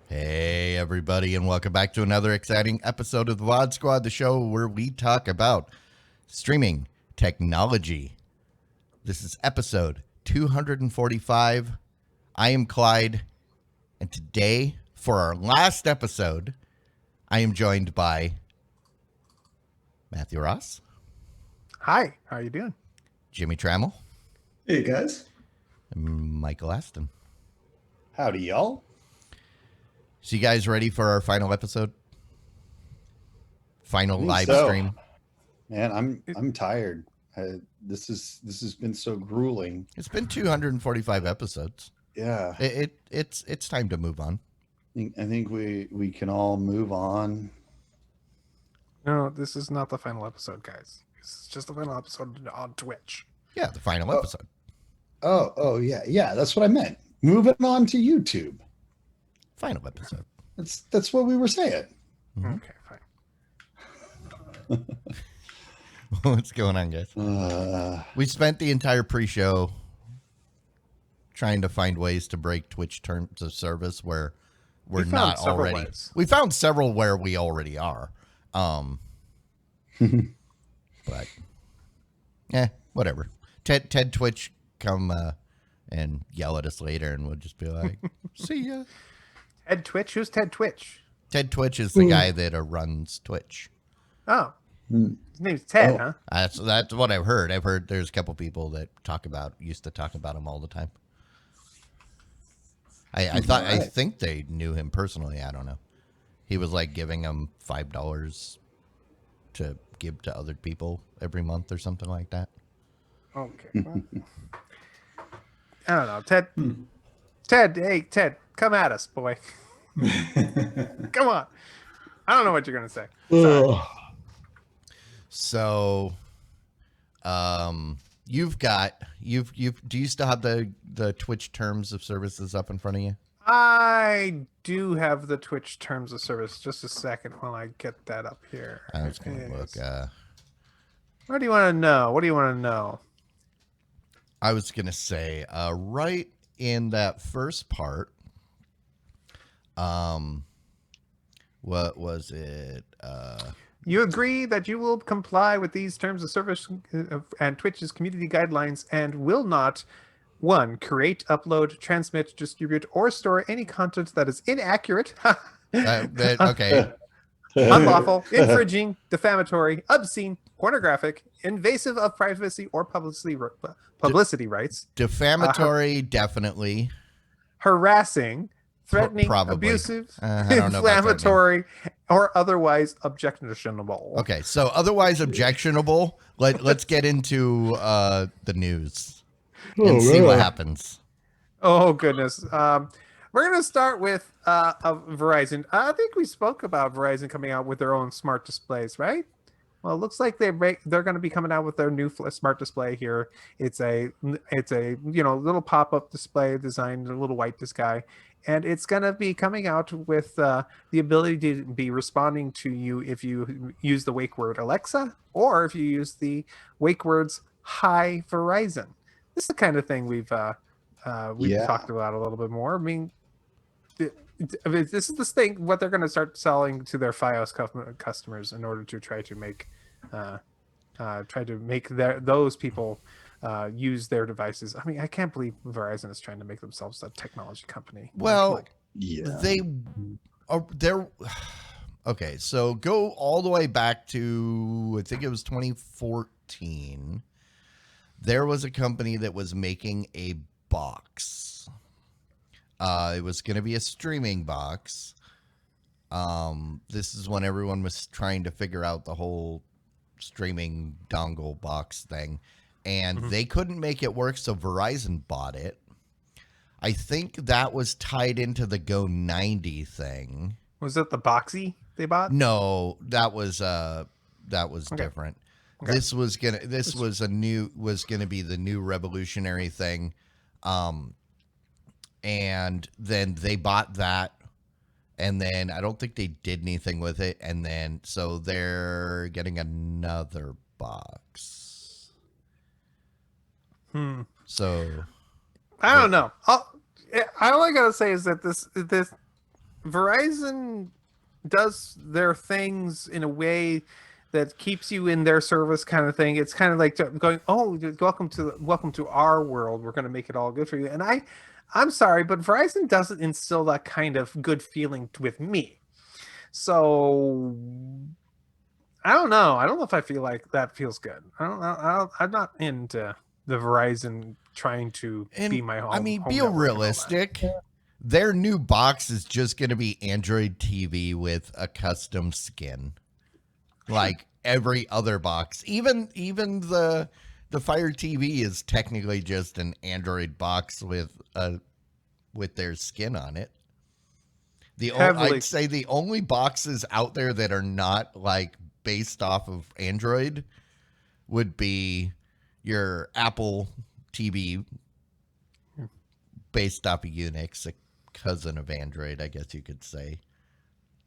Hey, everybody, and welcome back to another exciting episode of the VOD Squad, the show where we talk about streaming technology. This is episode 245. I am Clyde, and today, for our last episode, I am joined by Matthew Ross. Hi, how are you doing? Jimmy Trammell. Hey, guys. And Michael Aston. Howdy, y'all. So you guys ready for our final episode? Final live so. stream? Man, I'm tired. This has been so grueling. It's been 245 episodes. Yeah. It's time to move on. I think we can all move on. No, this is not the final episode, guys. This is just the final episode on Twitch. Yeah, the final episode. Oh, yeah. That's what I meant. Moving on to YouTube. Final episode. That's what we were saying. Mm-hmm. Okay, fine. What's going on, guys? We spent the entire pre-show trying to find ways to break Twitch terms of service where we're not already. Ways. We found several where we already are. But whatever. Ted Twitch come and yell at us later, and we'll just be like, "See ya." Ted Twitch? Who's Ted Twitch? Ted Twitch is the guy that runs Twitch. Oh. His name's Ted, huh? That's what I've heard. I've heard there's a couple people that used to talk about him all the time. I think they knew him personally. I don't know. He was like giving them $5 to give to other people every month or something like that. Okay. Well, I don't know. Ted, come at us, boy. Come on. I don't know what you're going to say. Sorry. So, do you still have the Twitch terms of services up in front of you? I do have the Twitch terms of service. Just a second while I get that up here. I was going to look. What do you want to know? What do you want to know? I was going to say, right in that first part, what was it? You agree that you will comply with these terms of service and Twitch's community guidelines and will not, 1, create, upload, transmit, distribute, or store any content that is inaccurate, okay, unlawful, infringing, defamatory, obscene, pornographic, invasive of privacy or publicity rights, defamatory, definitely, harassing, threatening, probably. Abusive, inflammatory, or otherwise objectionable. Okay, so otherwise objectionable. Let's get into the news and see what happens. Oh goodness. We're gonna start with Verizon. I think we spoke about Verizon coming out with their own smart displays, right? Well, it looks like they're going to be coming out with their new smart display here. It's a little pop-up display designed, a little white display, and it's going to be coming out with the ability to be responding to you if you use the wake word Alexa or if you use the wake words Hi Verizon. This is the kind of thing we've talked about a little bit more. I mean, this is the thing what they're going to start selling to their Fios customers in order to try to make those people use their devices. I mean, I can't believe Verizon is trying to make themselves a technology company. Well, they're okay. So go all the way back to, I think it was 2014. There was a company that was making a box. It was going to be a streaming box. This is when everyone was trying to figure out the whole streaming dongle box thing, and they couldn't make it work, so Verizon bought it. I think that was tied into the Go 90 thing. Was it the Boxy they bought? No, that was Okay. different. Okay. This was gonna be the new revolutionary thing. And then they bought that, and then I don't think they did anything with it, and then so they're getting another box. So I don't know. All I gotta say is that this Verizon does their things in a way that keeps you in their service, kind of thing. It's kind of like going, "Oh, welcome to our world. We're going to make it all good for you." And I'm sorry, but Verizon doesn't instill that kind of good feeling with me. So I don't know. I don't know if I feel like that feels good. I don't know. I'm not into the Verizon trying to be my home. I mean, home be network and all that. realistic. Their new box is just going to be Android TV with a custom skin, like every other box. Even the Fire TV is technically just an Android box with their skin on it. I'd say the only boxes out there that are not like based off of Android would be your Apple TV based off of Unix, a cousin of Android, I guess you could say.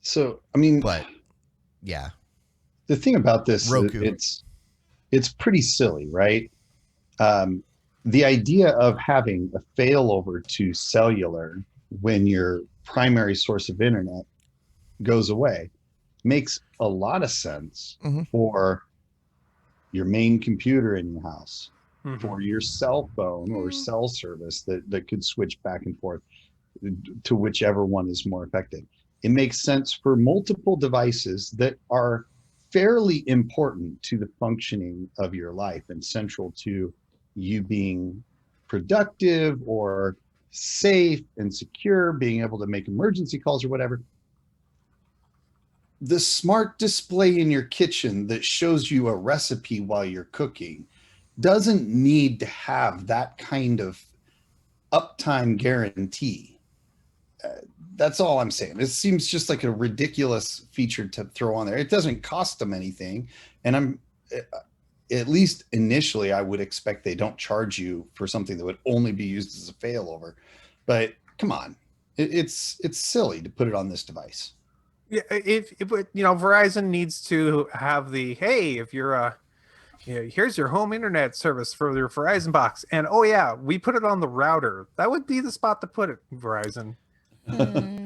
So, I mean, but yeah, the thing about this, Roku. it's pretty silly, right? The idea of having a failover to cellular when your primary source of internet goes away makes a lot of sense for your main computer in your house, for your cell phone or cell service that could switch back and forth to whichever one is more effective. It makes sense for multiple devices that are fairly important to the functioning of your life and central to you being productive or safe and secure, being able to make emergency calls or whatever. The smart display in your kitchen that shows you a recipe while you're cooking doesn't need to have that kind of uptime guarantee. That's all I'm saying. It seems just like a ridiculous feature to throw on there. It doesn't cost them anything. And at least initially, I would expect they don't charge you for something that would only be used as a failover. But come on, it's silly to put it on this device. Yeah, if Verizon needs to have the, hey, if you're here's your home internet service for your Verizon box, and oh yeah, we put it on the router. That would be the spot to put it, Verizon.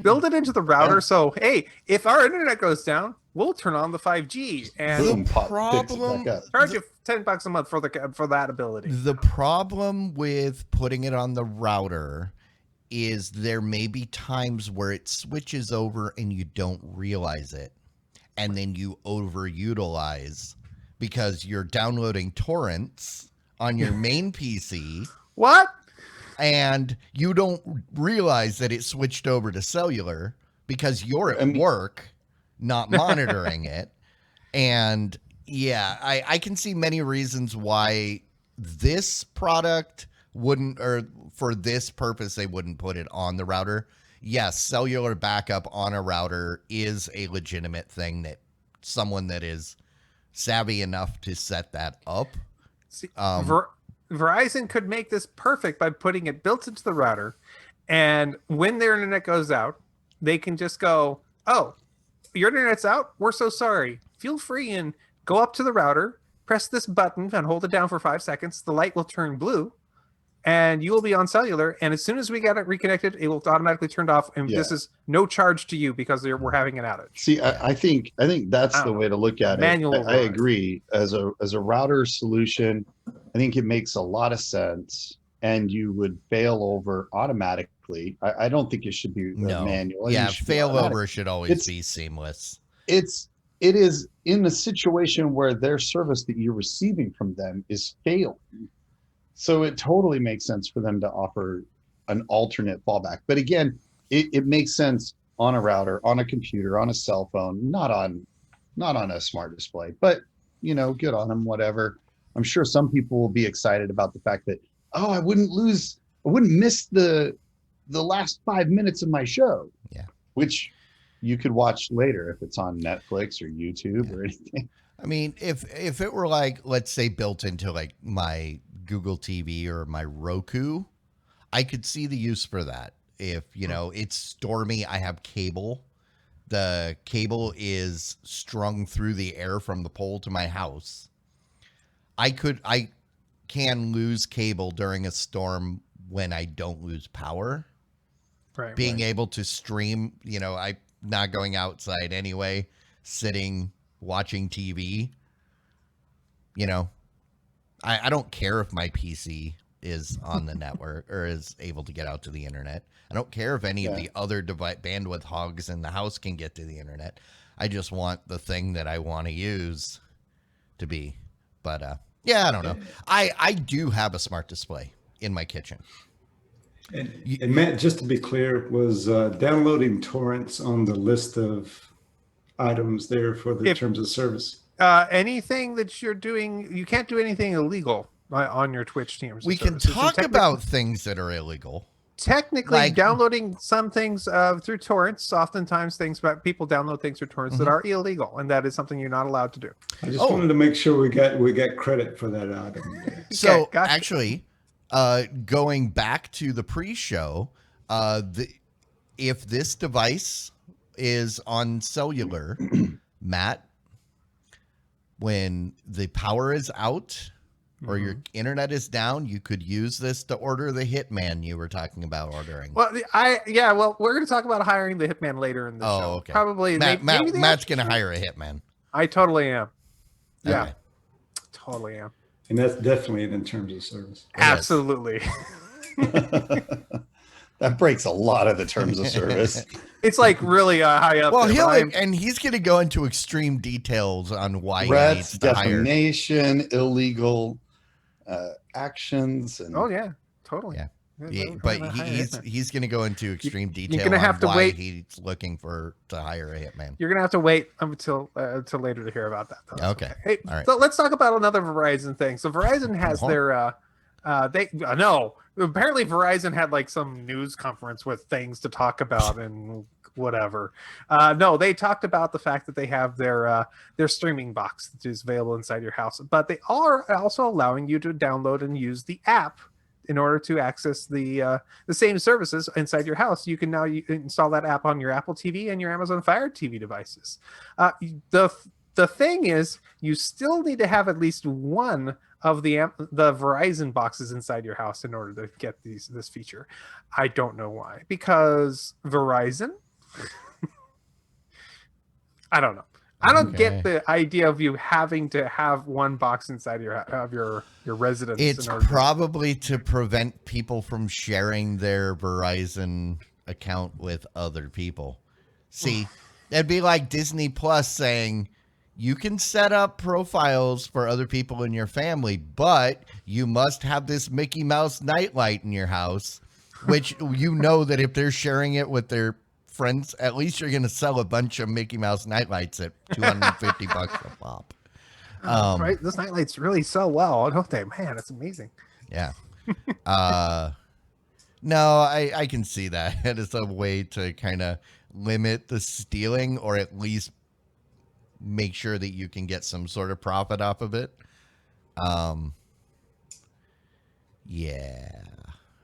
Build it into the router, so hey, if our internet goes down, we'll turn on the 5G and charge you $10 a month for that ability. The problem with putting it on the router is there may be times where it switches over and you don't realize it, and then you overutilize because you're downloading torrents on your main PC. What? And you don't realize that it switched over to cellular because you're at work, not monitoring it. And yeah, I can see many reasons why this product wouldn't, or for this purpose, they wouldn't put it on the router. Yes, cellular backup on a router is a legitimate thing that someone that is savvy enough to set that up. See, Verizon could make this perfect by putting it built into the router, and when their internet goes out, they can just go, "Oh, your internet's out? We're so sorry. Feel free and go up to the router, press this button and hold it down for 5 seconds. The light will turn blue, and you will be on cellular. And as soon as we get it reconnected, it will automatically turn off. And this is no charge to you because we're having an outage." See, I think that's the way to look at it. I agree. As a router solution, I think it makes a lot of sense, and you would fail over automatically. I don't think it should be manual. Yeah, failover should always be seamless. It is in a situation where their service that you're receiving from them is failing. So it totally makes sense for them to offer an alternate fallback. But again, it makes sense on a router, on a computer, on a cell phone, not on a smart display. But good on them, whatever. I'm sure some people will be excited about the fact that, I wouldn't miss the the last 5 minutes of my show. Yeah. Which you could watch later if it's on Netflix or YouTube or anything. I mean, if it were like, let's say, built into like my Google TV or my Roku, I could see the use for that. If, it's stormy, I have cable. The cable is strung through the air from the pole to my house. I can lose cable during a storm when I don't lose power. Right. Being able to stream, I'm not going outside anyway, sitting, watching TV. I don't care if my PC is on the network or is able to get out to the internet. I don't care if any of the other bandwidth hogs in the house can get to the internet. I just want the thing that I want to use to be. But I don't know. I do have a smart display in my kitchen. And Matt, just to be clear, was downloading torrents on the list of items there for the terms of service? Anything that you're doing, you can't do anything illegal on your Twitch terms. We can talk about things that are illegal. Technically, like, downloading some things through torrents, oftentimes people download things through torrents that are illegal, and that is something you're not allowed to do. I just wanted to make sure we got credit for that item. So okay, gotcha. Actually, going back to the pre-show, if this device is on cellular, Matt, when the power is out or your internet is down, you could use this to order the hitman you were talking about ordering. Well, we're going to talk about hiring the hitman later in the show. Okay. Probably Matt's going to hire a hitman. I totally am. Yeah, okay. Totally am. And that's definitely in terms of service. Absolutely. That breaks a lot of the terms of service. It's like really high up. Well, he's going to go into extreme details on why Threats, he needs to hire. defamation, illegal actions. And oh yeah, totally. Yeah. But he's going to go into extreme detail. You're going to have to wait. He's looking to hire a hitman. You're going to have to wait until later to hear about that. Though. Okay. Hey, all right. So let's talk about another Verizon thing. So Verizon has their apparently Verizon had like some news conference with things to talk about and whatever. No, they talked about the fact that they have their streaming box that is available inside your house, but they are also allowing you to download and use the app in order to access the same services inside your house. You can now install that app on your Apple TV and your Amazon Fire TV devices. The thing is, you still need to have at least one of the Verizon boxes inside your house in order to get this feature. I don't know why. Because Verizon? I don't know. I don't get the idea of you having to have one box inside your residence. It's probably to prevent people from sharing their Verizon account with other people. See, that'd be like Disney Plus saying, you can set up profiles for other people in your family, but you must have this Mickey Mouse nightlight in your house, which that if they're sharing it with their friends, at least you're going to sell a bunch of Mickey Mouse nightlights at $250 a pop. Right? Those nightlights really sell well, don't they? Man, it's amazing. Yeah. No, I can see that. It is a way to kind of limit the stealing, or at least make sure that you can get some sort of profit off of it. Yeah.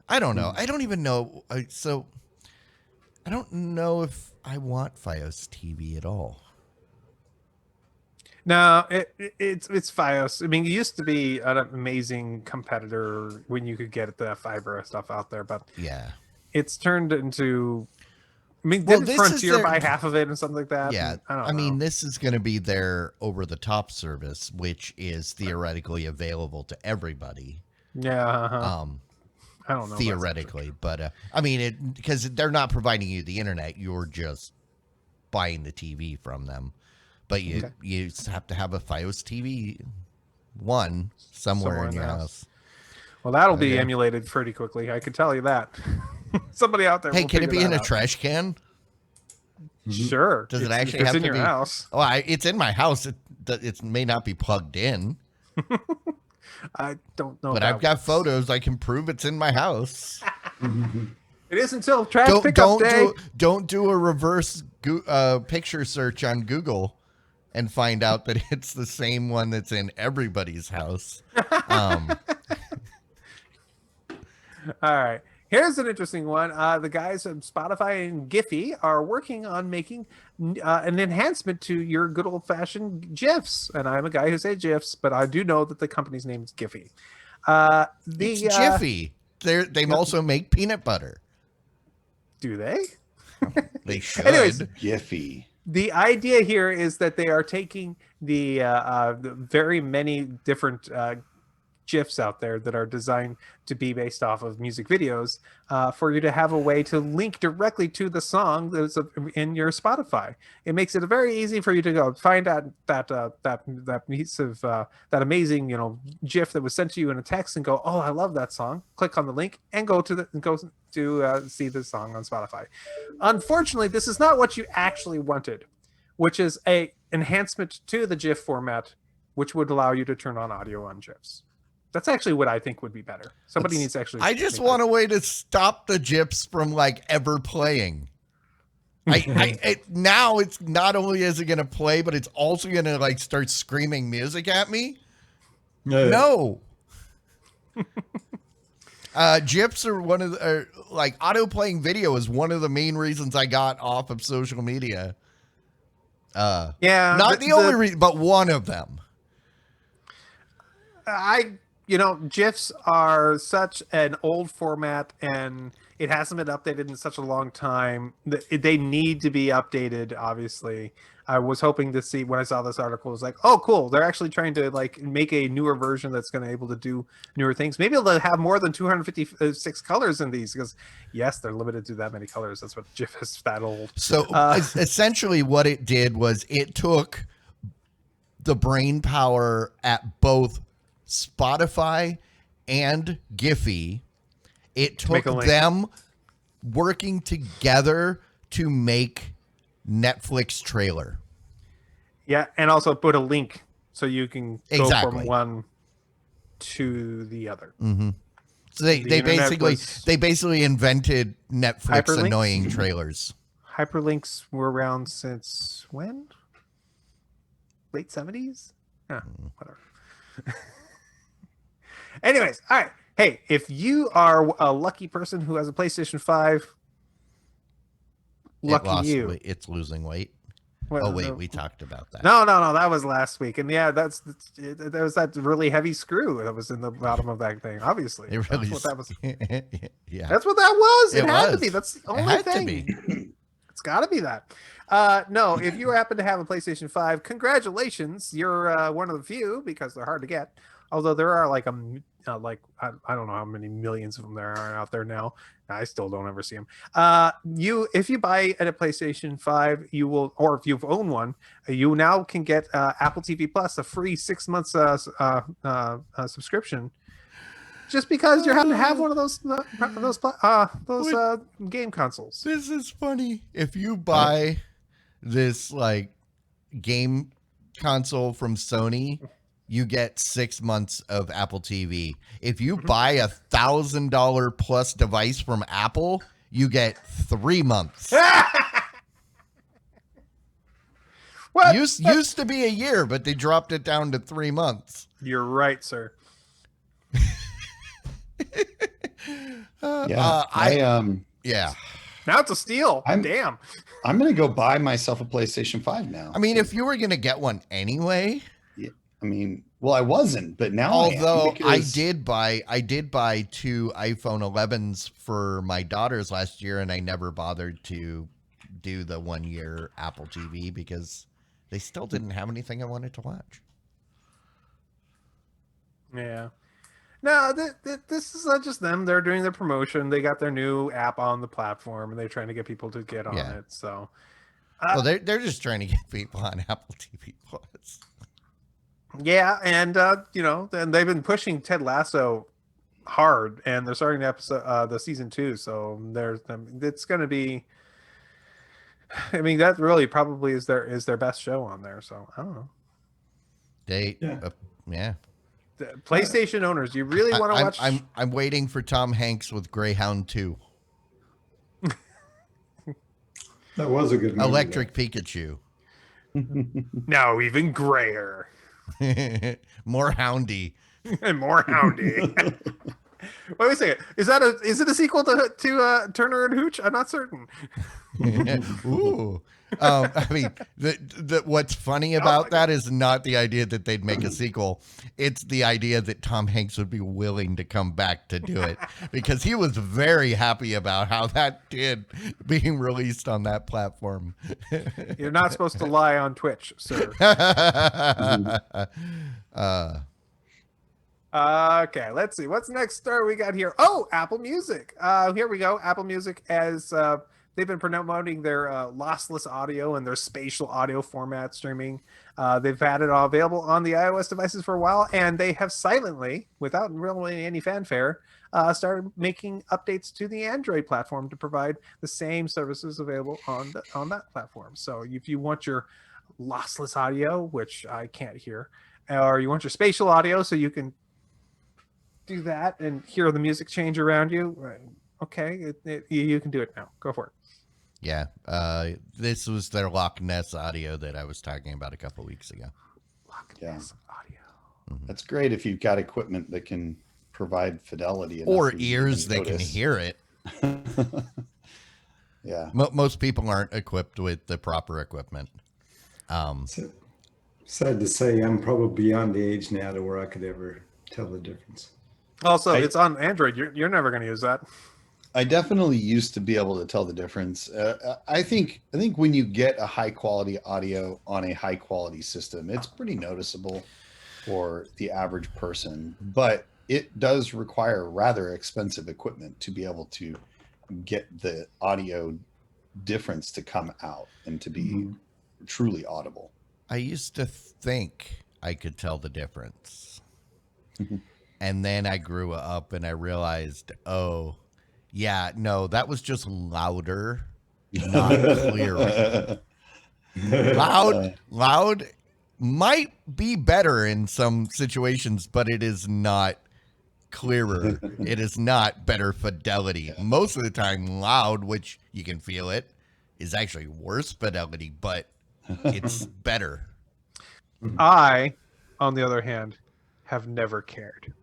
I don't know. I don't even know. So I don't know if I want Fios TV at all. No, it's Fios. I mean, it used to be an amazing competitor when you could get the fiber stuff out there, but yeah, it's turned into. I mean, didn't Frontier buy half of it and something like that? Yeah, I mean, this is going to be their over-the-top service, which is theoretically available to everybody. Yeah. I don't know. Theoretically, but I mean, because they're not providing you the internet, you're just buying the TV from them. But you have to have a Fios TV somewhere in your house. Well, that'll be emulated pretty quickly. I can tell you that. Somebody out there. Hey, can it be in a trash can? Sure. Does it actually have to be in your house? Oh, it's in my house. It may not be plugged in. I don't know. But I've got photos. I can prove it's in my house. It is until trash pickup day. Don't do a reverse picture search on Google and find out that it's the same one that's in everybody's house. All right. Here's an interesting one. The guys at Spotify and Giphy are working on making an enhancement to your good old-fashioned GIFs. And I'm a guy who says GIFs, but I do know that the company's name is Giphy. It's Jiffy. They also make peanut butter. Do they? They should. Anyways, Giphy. the idea here is that they are taking the very many different GIFs out there that are designed to be based off of music videos for you to have a way to link directly to the song that's in your Spotify. It makes it very easy for you to go find that piece of that amazing GIF that was sent to you in a text and go, oh, I love that song. Click on the link and go to see the song on Spotify. Unfortunately, this is not what you actually wanted, which is a enhancement to the GIF format, which would allow you to turn on audio on GIFs. That's actually what I think would be better. Somebody needs to actually. I just want a way to stop the GIFs from ever playing. Now it's not only is it going to play, but it's also going to start screaming music at me. No. GIFs are one of the auto playing video is one of the main reasons I got off of social media. Not the only reason, but one of them. GIFs are such an old format, and it hasn't been updated in such a long time. They need to be updated, obviously. I was hoping to see, when I saw this article, it was like, oh, cool. They're actually trying to make a newer version that's going to be able to do newer things. Maybe they'll have more than 256 colors in these, because, yes, they're limited to that many colors. That's what GIF is that old. So essentially what it did was it took the brain power at both Spotify and Giphy. It took them working together to make Netflix trailer. Yeah, and also put a link so you can go Exactly. from one to the other. Mm-hmm. So they basically invented Netflix Hyperlinks? annoying trailers. Hyperlinks were around since when? Late 70s? Yeah, whatever. Anyways, all right. Hey, if you are a lucky person who has a PlayStation 5, lucky you. It's losing weight. Well, We talked about that. No, that was last week. And yeah, there was that really heavy screw that was in the bottom of that thing, obviously. It really That's what that was. Yeah. That's what that was. It had was. to be. That's the only It had thing. to be. It's got to be that. No, if you happen to have a PlayStation 5, congratulations. You're one of the few, because they're hard to get. Although there are I don't know how many millions of them there are out there now. I still don't ever see them. If you buy a PlayStation 5, you will, or if you've owned one, you now can get Apple TV Plus, a free 6 months subscription, just because you happen to have one of those game consoles. This is funny. If you buy this game console from Sony, you get 6 months of Apple TV. If you buy $1,000 plus device from Apple, you get 3 months. What? Used to be a year, but they dropped it down to 3 months. You're right, sir. Yeah. Now it's a steal. Damn. I'm going to go buy myself a PlayStation 5 now. I mean, if you were going to get one anyway. I mean, well, I wasn't, but now although I did buy 2 iPhone 11s for my daughters last year, and I never bothered to do the 1 year Apple TV because they still didn't have anything I wanted to watch. Yeah. No, this is not just them. They're doing their promotion. They got their new app on the platform, and they're trying to get people to get on it. So, well, they're just trying to get people on Apple TV Plus. Yeah, and and they've been pushing Ted Lasso hard, and they're starting the season 2. So it's going to be. I mean, that really probably is their best show on there. So I don't know. Yeah. PlayStation owners, you really want to watch? I'm waiting for Tom Hanks with Greyhound 2. That was a good movie. Electric Pikachu. No, even grayer More houndy. and more houndy. Wait a second. Is it a sequel to Turner and Hooch? I'm not certain. Ooh. I mean, what's funny about that is not the idea that they'd make a sequel. It's the idea that Tom Hanks would be willing to come back to do it because he was very happy about how that did being released on that platform. You're not supposed to lie on Twitch, sir. Okay, let's see. What's the next story we got here? Oh, Apple Music. Here we go. Apple Music, as they've been promoting their lossless audio and their spatial audio format streaming. They've had it all available on the iOS devices for a while, and they have silently, without really any fanfare, started making updates to the Android platform to provide the same services available on that platform. So if you want your lossless audio, which I can't hear, or you want your spatial audio so you can do that and hear the music change around you, okay, you can do it now. Go for it. Yeah, this was their Loch Ness audio that I was talking about a couple weeks ago. Loch Ness audio. That's great if you've got equipment that can provide fidelity. Or ears that can hear it. Yeah. Most people aren't equipped with the proper equipment. Sad to say, I'm probably beyond the age now to where I could ever tell the difference. Also, it's on Android. You're never going to use that. I definitely used to be able to tell the difference. I think when you get a high quality audio on a high quality system, it's pretty noticeable for the average person, but it does require rather expensive equipment to be able to get the audio difference to come out and to be truly audible. I used to think I could tell the difference. And then I grew up and I realized, oh, yeah, no, that was just louder, not clearer. Loud might be better in some situations, but it is not clearer. It is not better fidelity. Most of the time, loud, which you can feel it, is actually worse fidelity, but it's better. I, on the other hand, have never cared.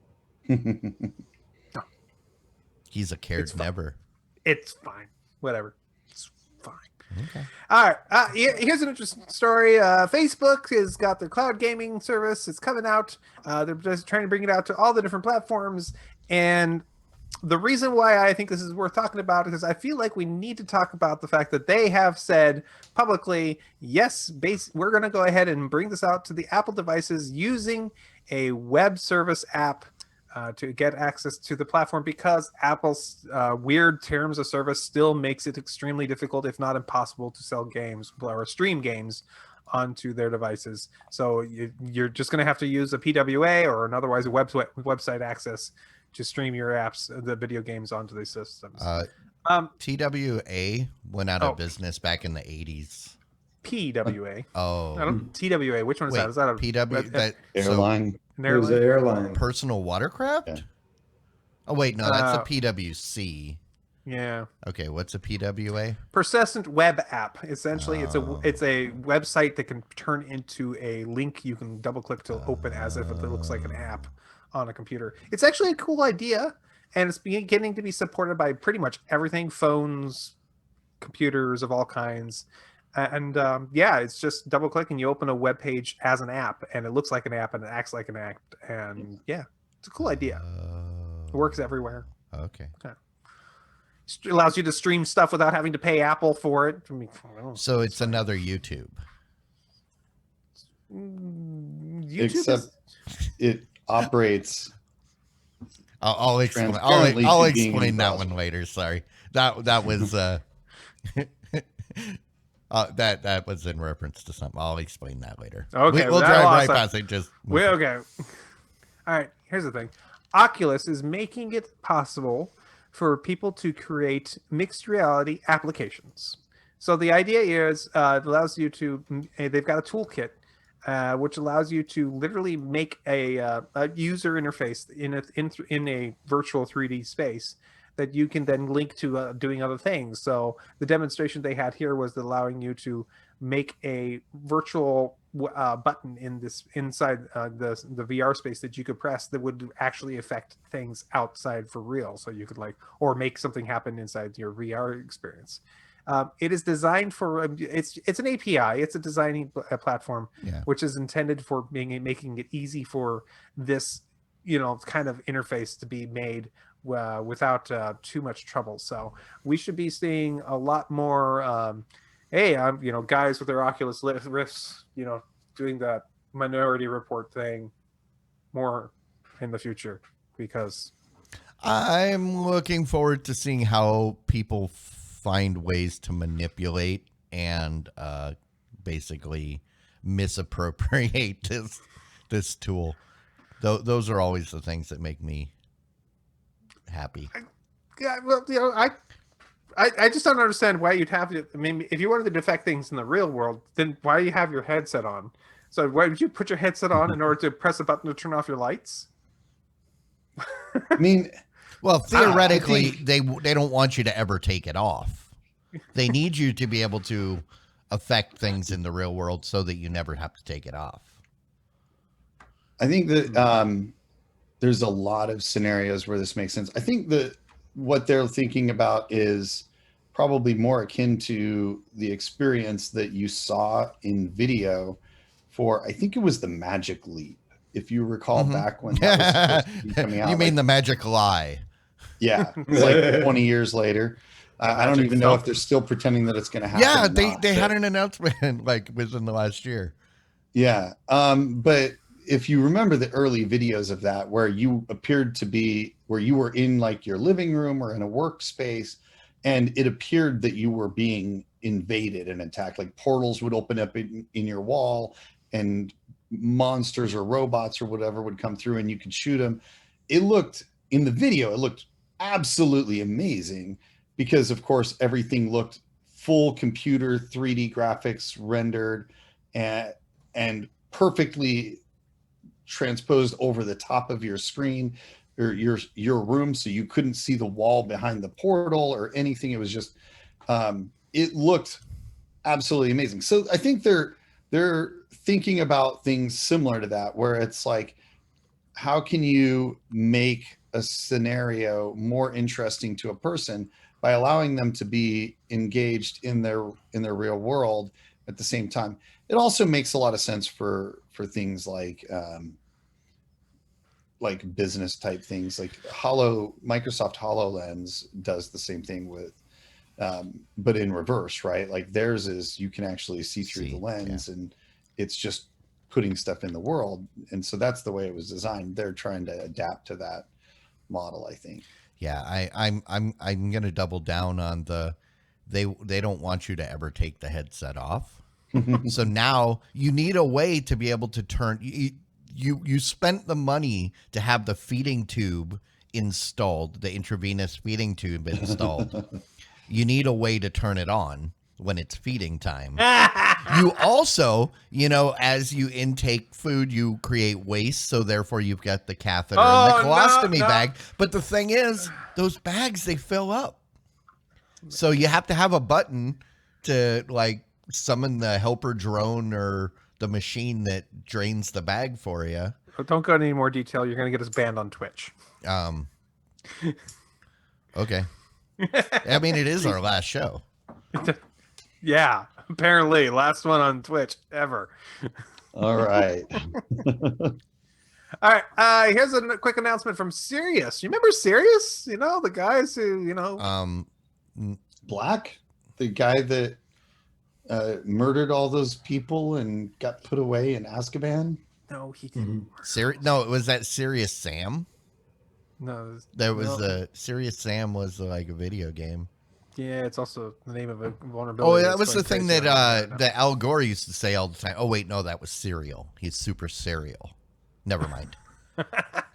He's a cared never. It's fine. Whatever. It's fine. Okay. All right. Here's an interesting story. Facebook has got their cloud gaming service. It's coming out. They're just trying to bring it out to all the different platforms. And the reason why I think this is worth talking about is I feel like we need to talk about the fact that they have said publicly, yes, we're going to go ahead and bring this out to the Apple devices using a web service app to get access to the platform, because Apple's weird terms of service still makes it extremely difficult, if not impossible, to sell games or stream games onto their devices. So you're just going to have to use a PWA or an otherwise a website access to stream your apps, the video games, onto these systems. TWA went out of business back in the 80s. PWA. Oh. TWA. Which one is that? Is that a PW? Airline. It was an airline. Personal watercraft? Yeah. Oh, wait, no, that's a PWC. Yeah. Okay, what's a PWA? Persistent web app. Essentially, it's a website that can turn into a link you can double click to open as if it looks like an app on a computer. It's actually a cool idea, and it's beginning to be supported by pretty much everything: phones, computers of all kinds. And it's just double click and you open a web page as an app, and it looks like an app and it acts like an app. And yeah, it's a cool idea. It works everywhere. Okay. It allows you to stream stuff without having to pay Apple for it. I mean, so it's another YouTube. Except it operates. I'll explain. I'll explain that one later. Sorry, that was. That was in reference to something. I'll explain that later. Okay, we'll drive right past it. Okay. All right. Here's the thing. Oculus is making it possible for people to create mixed reality applications. So the idea is it allows you to. They've got a toolkit which allows you to literally make a user interface in a virtual 3D space that you can then link to doing other things. So the demonstration they had here was allowing you to make a virtual button inside the VR space that you could press that would actually affect things outside for real. So you could or make something happen inside your VR experience. It is designed for it's an API. It's a designing platform, which is intended for making it easy for this kind of interface to be made without too much trouble. So we should be seeing a lot more. Hey, I'm guys with their Oculus Rifts, doing that Minority Report thing more in the future, because I'm looking forward to seeing how people find ways to manipulate and basically misappropriate this tool. Those are always the things that make me happy. I just don't understand why you'd have to. I mean, if you wanted to affect things in the real world, then why do you have your headset on? So why would you put your headset on in order to press a button to turn off your lights? I mean, well, theoretically, they don't want you to ever take it off. They need you to be able to affect things in the real world so that you never have to take it off. I think that there's a lot of scenarios where this makes sense. I think that what they're thinking about is probably more akin to the experience that you saw in video for, I think it was the Magic Leap. If you recall back when that was supposed to be coming out. You mean the Magic Lie? Yeah, it's like 20 years later. I don't even know if they're still pretending that it's going to happen. Yeah, they had an announcement within the last year. Yeah, but if you remember the early videos of that, where you appeared to be, where you were in your living room or in a workspace, and it appeared that you were being invaded and attacked, like portals would open up in your wall and monsters or robots or whatever would come through and you could shoot them. It looked absolutely amazing because, of course, everything looked full computer 3D graphics rendered and perfectly transposed over the top of your screen or your room, so you couldn't see the wall behind the portal or anything. It was just it looked absolutely amazing. So I think they're thinking about things similar to that, where it's like, how can you make a scenario more interesting to a person by allowing them to be engaged in their real world at the same time? It also makes a lot of sense for things like business type things, like Microsoft HoloLens does the same thing with, but in reverse, right? Like theirs is you can actually see through the lens, and it's just putting stuff in the world. And so that's the way it was designed. They're trying to adapt to that model, I think. Yeah, I'm going to double down on they don't want you to ever take the headset off. So now you need a way to be able to turn. You spent the money to have the feeding tube installed, the intravenous feeding tube installed. You need a way to turn it on when it's feeding time. You also, as you intake food, you create waste. So therefore you've got the catheter and the colostomy bag. But the thing is, those bags, they fill up. So you have to have a button to summon the helper drone or the machine that drains the bag for you. Don't go into any more detail. You're going to get us banned on Twitch. Okay. I mean, it is our last show. Yeah, apparently. Last one on Twitch ever. All right. All right. Here's a quick announcement from Sirius. You remember Sirius? The guys who, Black? The guy that murdered all those people and got put away in Azkaban? No, he didn't. No, it was that Serious Sam. No, there was Serious Sam was a video game. Yeah, it's also the name of a vulnerability. Oh, that was the thing that Al Gore used to say all the time. Oh wait, no, that was cereal. He's super cereal. Never mind.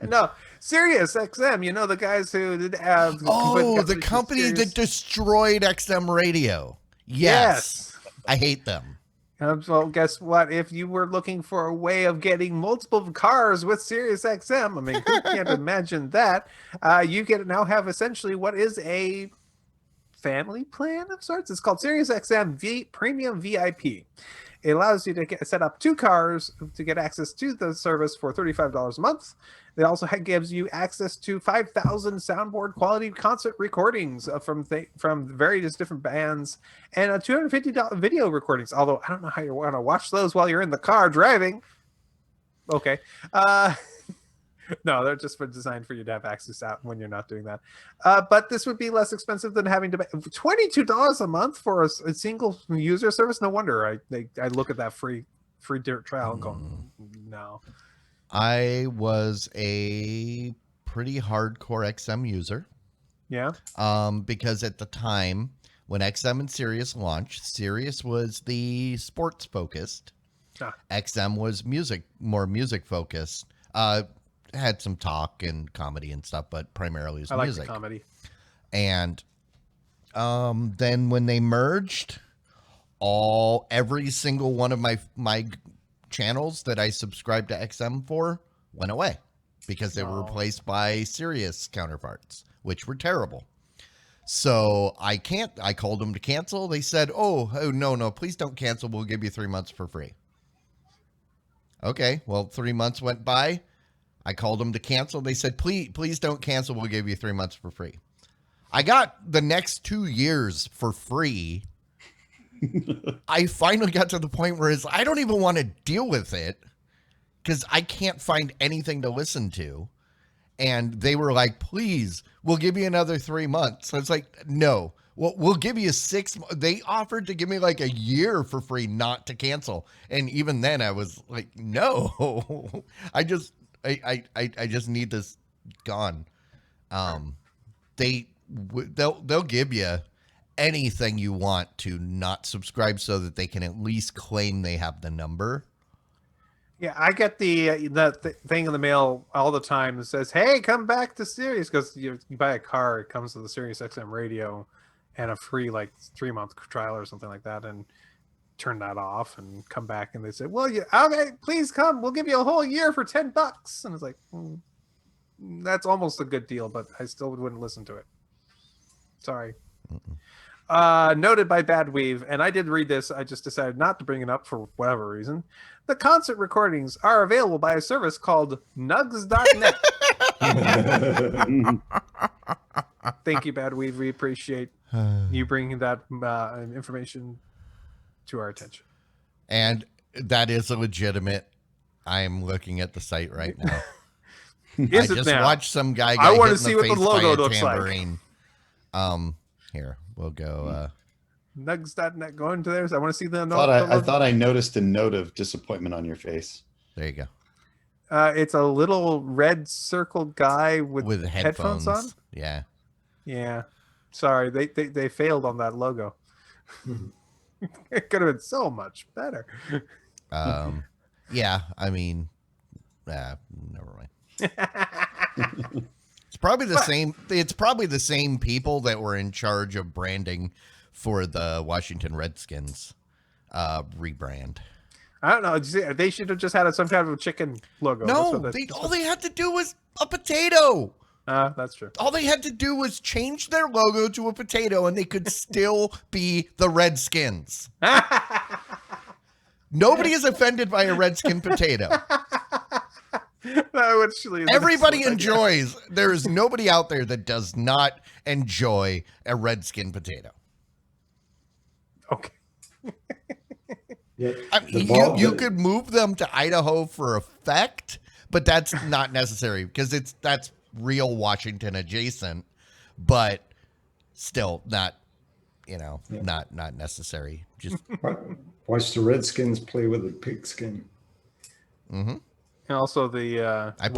No, Sirius XM. The guys who did have. The company that destroyed XM Radio. Yes. I hate them. Well, guess what? If you were looking for a way of getting multiple cars with Sirius XM, I mean, who can't imagine that? You can now have essentially what is a family plan of sorts. It's called Sirius XM Premium VIP. It allows you to set up 2 cars to get access to the service for $35 a month. It also gives you access to 5,000 soundboard quality concert recordings from various different bands and $250 video recordings. Although I don't know how you want to watch those while you're in the car driving. Okay. No, they're just designed for you to have access out when you're not doing that. But this would be less expensive than having to pay $22 a month for a single user service. No wonder I look at that free trial and go, no. I was a pretty hardcore XM user. Yeah. Because at the time when XM and Sirius launched, Sirius was the sports focused. XM was more music focused. Had some talk and comedy and stuff, but primarily was music. The comedy. And then when they merged, every single one of my channels that I subscribed to XM for went away because they were replaced by Sirius counterparts, which were terrible. So I called them to cancel. They said, oh no, please don't cancel. We'll give you 3 months for free. Okay, well, 3 months went by. I called them to cancel. They said, please don't cancel. We'll give you 3 months for free. I got the next 2 years for free. I finally got to the point where I don't even want to deal with it because I can't find anything to listen to. And they were like, please, we'll give you another 3 months. So it's like, no, we'll give you 6. They offered to give me like a year for free not to cancel. And even then I was like, no, I just need this gone. They'll give you anything you want to not subscribe so that they can at least claim they have the number. Yeah, I get the thing in the mail all the time that says, hey, come back to Sirius, because you buy a car, it comes with a Sirius XM radio and a free 3-month trial or something like that, and turn that off and come back and they say, well, okay, please come, we'll give you a whole year for $10. And it's like, that's almost a good deal, but I still wouldn't listen to it. Sorry. Noted by Badweave, and I did read this, I just decided not to bring it up for whatever reason. The concert recordings are available by a service called nugs.net. Thank you, Badweave. We appreciate you bringing that information to our attention. And that is a legitimate. I'm looking at the site right now. I just watched some guy. I want to see what the logo looks tambourine. Here we'll go. Nugs.net, go into there. I want to see the. I thought I noticed a note of disappointment on your face. There you go. It's a little red circle guy with headphones on. Yeah. Yeah. Sorry, they failed on that logo. It could have been so much better. Yeah, I mean, never mind. It's probably the same. It's probably the same people that were in charge of branding for the Washington Redskins rebrand. I don't know. They should have just had some kind of a chicken logo. No, all they had to do was a potato. That's true. All they had to do was change their logo to a potato, and they could still be the Redskins. Nobody is offended by a Redskin potato. No, actually, everybody enjoys. There is nobody out there that does not enjoy a Redskin potato. Okay. Yeah, I mean, you could move them to Idaho for effect, but that's not necessary because that's real Washington adjacent, but still not, not necessary. Just watch the Redskins play with a pigskin. Mm-hmm. And also the I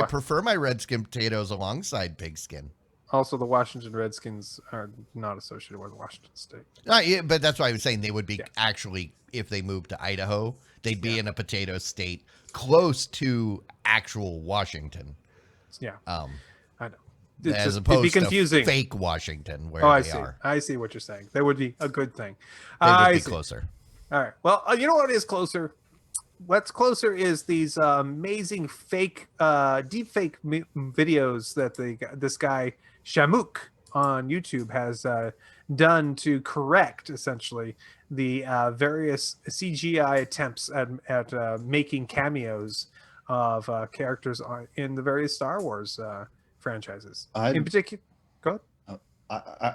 prefer my Redskin potatoes alongside pigskin. Also, the Washington Redskins are not associated with Washington State. Yeah, but that's why I was saying they would be actually, if they moved to Idaho, they'd be in a potato state close to actual Washington. Yeah, I know. As opposed it'd be confusing. To fake Washington, where I they see. are. I see what you're saying. That would be a good thing. They would be closer. All right. Well, you know what is closer? What's closer is these amazing fake, deep fake videos that this guy Shamook on YouTube has done to correct essentially the various CGI attempts at making cameos of characters in the various Star Wars franchises. In particular, go ahead.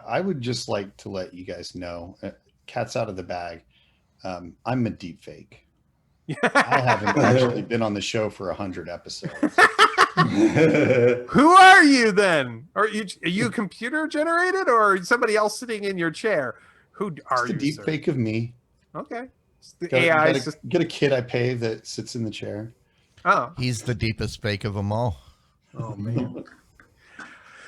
I would just like to let you guys know, cat's out of the bag. I'm a deep fake. I haven't actually been on the show for 100 episodes. Who are you then? Are you computer generated or somebody else sitting in your chair? Who are It's you? the deep fake of me. Okay. The AI get a kid I pay that sits in the chair. Oh, He's the deepest fake of them all. oh man.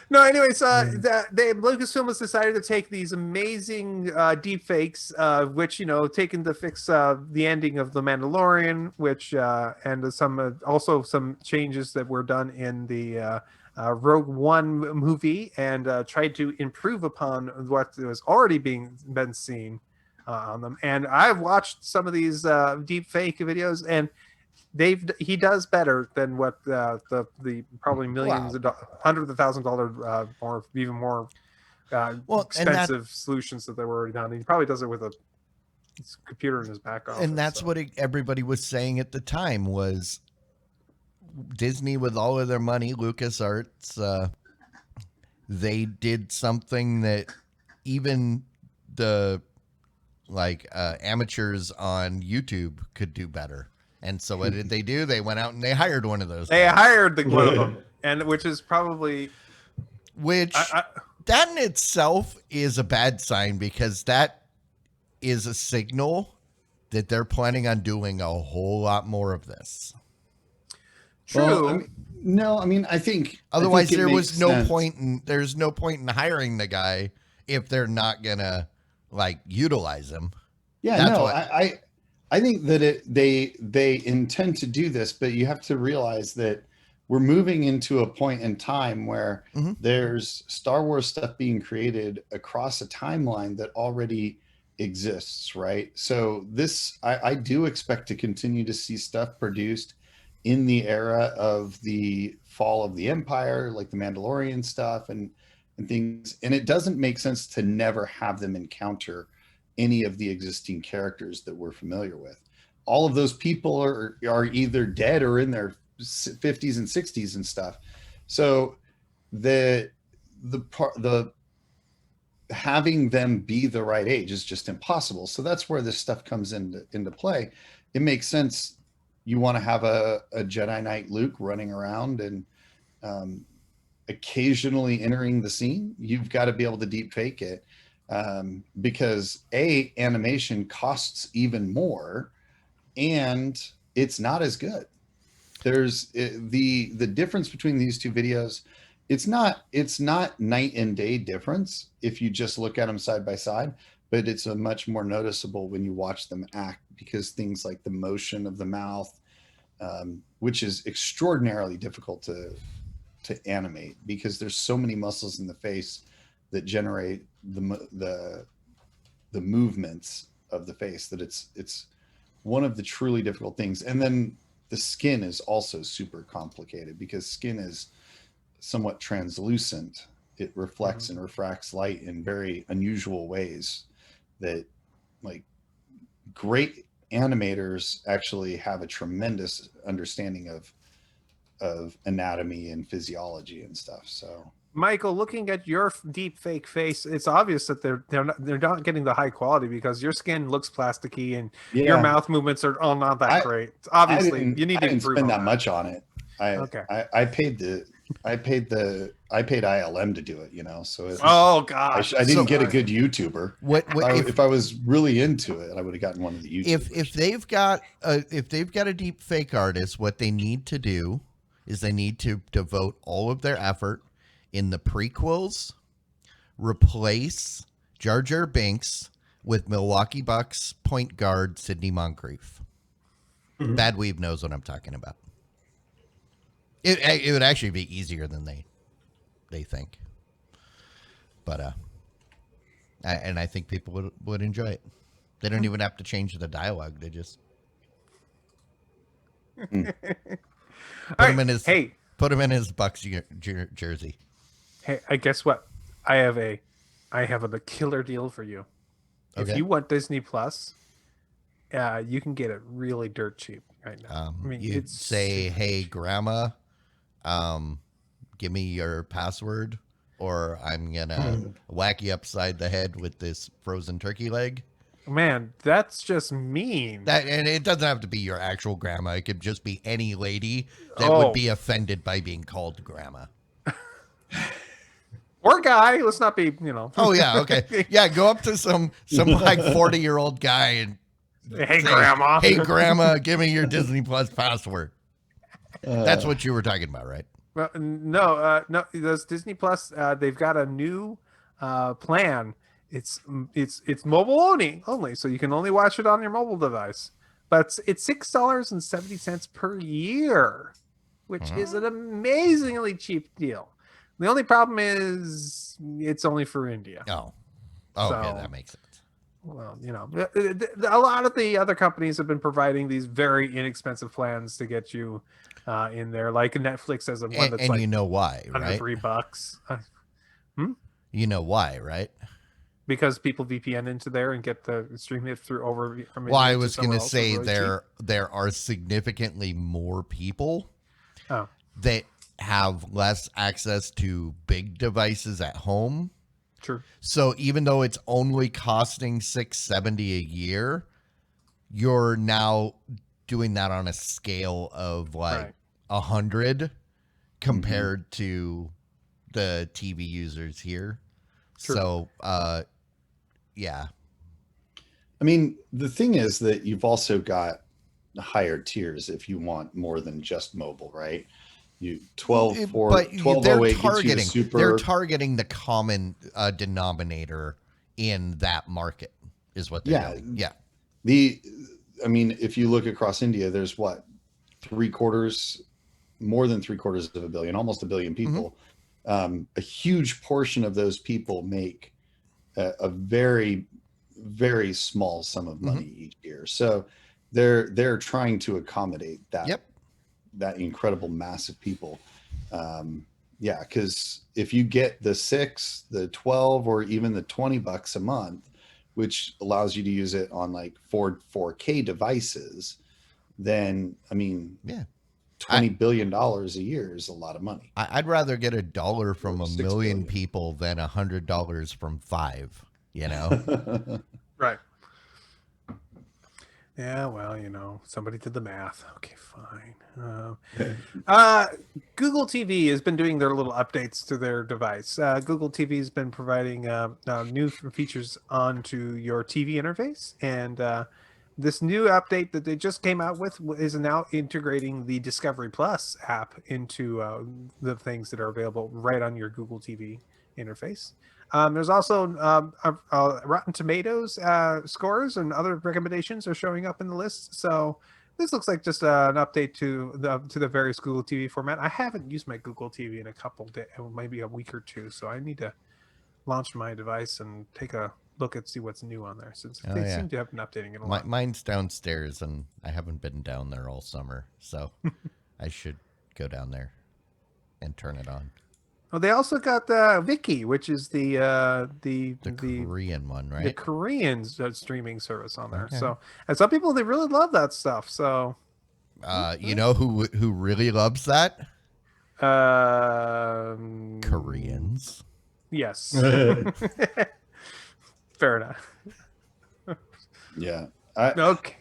No, anyways, Lucasfilm has decided to take these amazing deep fakes, which taken to fix the ending of The Mandalorian, which and some also some changes that were done in the Rogue One movie, and tried to improve upon what was already been seen on them. And I've watched some of these deep fake videos, and he does better than what the probably millions of hundreds of $1,000 or even more expensive solutions that they were already done. He probably does it with a computer in his back office. And that's what everybody was saying at the time was Disney, with all of their money, LucasArts, they did something that even the amateurs on YouTube could do better. And so what did they do? They went out and they hired one of those. They hired one of them, and which is probably that in itself is a bad sign, because that is a signal that they're planning on doing a whole lot more of this. True. Well, I think otherwise there's no point in hiring the guy if they're not gonna utilize him. Yeah, I think that they intend to do this, but you have to realize that we're moving into a point in time where there's Star Wars stuff being created across a timeline that already exists, right? So I do expect to continue to see stuff produced in the era of the fall of the Empire, like the Mandalorian stuff and things. And it doesn't make sense to never have them encounter any of the existing characters that we're familiar with. All of those people are either dead or in their 50s and 60s and stuff. So the having them be the right age is just impossible. So that's where this stuff comes into play. It makes sense. You want to have a Jedi Knight Luke running around and occasionally entering the scene. You've got to be able to deep fake it. Because animation costs even more and it's not as good. There's the difference between these two videos. It's not night and day difference if you just look at them side by side, but it's a much more noticeable when you watch them act, because things like the motion of the mouth, which is extraordinarily difficult to animate, because there's so many muscles in the face that generate the movements of the face, that it's one of the truly difficult things. And then the skin is also super complicated, because skin is somewhat translucent. It reflects and refracts light in very unusual ways that great animators actually have a tremendous understanding of anatomy and physiology and stuff. So Michael, looking at your deep fake face, it's obvious that they're not getting the high quality, because your skin looks plasticky and your mouth movements are all not that great. It's obviously, you need to improve. I didn't spend that much on it. I paid ILM to do it, so oh gosh, I didn't get a good YouTuber. If I was really into it, I would have gotten one of the YouTubers. If they've got a deep fake artist, what they need to do is they need to devote all of their effort in the prequels, replace Jar Jar Binks with Milwaukee Bucks point guard Sidney Moncrief. Bad Weeb knows what I'm talking about. It would actually be easier than they think. But I think people would enjoy it. They don't even have to change the dialogue. They just put him in his Bucks jersey. Hey, I guess what? I have a killer deal for you. Okay. If you want Disney Plus, you can get it really dirt cheap right now. I mean, You it's say, super "Hey, cheap. Grandma, give me your password, or I'm gonna whack you upside the head with this frozen turkey leg." Man, that's just mean. And it doesn't have to be your actual grandma. It could just be any lady that Oh. would be offended by being called grandma. Or guy. Let's not be, you know. Oh yeah, okay, yeah. Go up to some like 40-year-old guy and Hey, say, Grandma. "Hey, Grandma, give me your Disney Plus password." That's what you were talking about, right? Well, no. Those Disney Plus, they've got a new plan. It's mobile only, so you can only watch it on your mobile device. But it's $6.70 per year, which is an amazingly cheap deal. The only problem is it's only for India. Oh, So- okay, that makes sense. Well, you know, a lot of the other companies have been providing these very inexpensive plans to get you in there, like Netflix has one that's And like you know why, under right? $3. You know why, right? Because people VPN into there and get the stream it through over from Well, India I to was going somewhere to else. say It's really there are significantly more people Oh. that have less access to big devices at home. cheap. True. So even though it's only costing $670 a year, you're now doing that on a scale of like Right. 100 compared to the TV users here. True. So, yeah. I mean, the thing is that you've also got higher tiers if you want more than just mobile, right? You 12 for But 1208 gets you the super. they're targeting the common denominator in that market is what they're doing. Yeah. I mean, if you look across India, there's what, more than 3/4 of a billion, almost a billion people. A huge portion of those people make a very, very small sum of money each year. So they're trying to accommodate that that incredible mass of people. Yeah, because if you get the 6, the 12, or even the $20 a month, which allows you to use it on like 4K devices, then I mean, $20 billion a year is a lot of money. I'd rather get $1 from a 6 million billion. people than $100 from 5, you know? Right. Yeah, well, you know, somebody did the math. Okay, fine. Google TV has been doing their little updates to their device. Google TV has been providing new features onto your TV interface, and this new update that they just came out with is now integrating the Discovery Plus app into the things that are available right on your Google TV interface. There's also Rotten Tomatoes scores and other recommendations are showing up in the list. So this looks like just an update to the various Google TV format. I haven't used my Google TV in a couple days, maybe a week or two. So I need to launch my device and take a look at see what's new on there, since they seem to have been updating it a lot. Mine's downstairs, and I haven't been down there all summer, so I should go down there and turn it on. Oh, they also got Viki, which is the Korean one, right? The Korean streaming service on there. Okay. So, and some people, they really love that stuff. So, You know who really loves that? Koreans. Koreans. Yes. Fair enough. Yeah. Okay.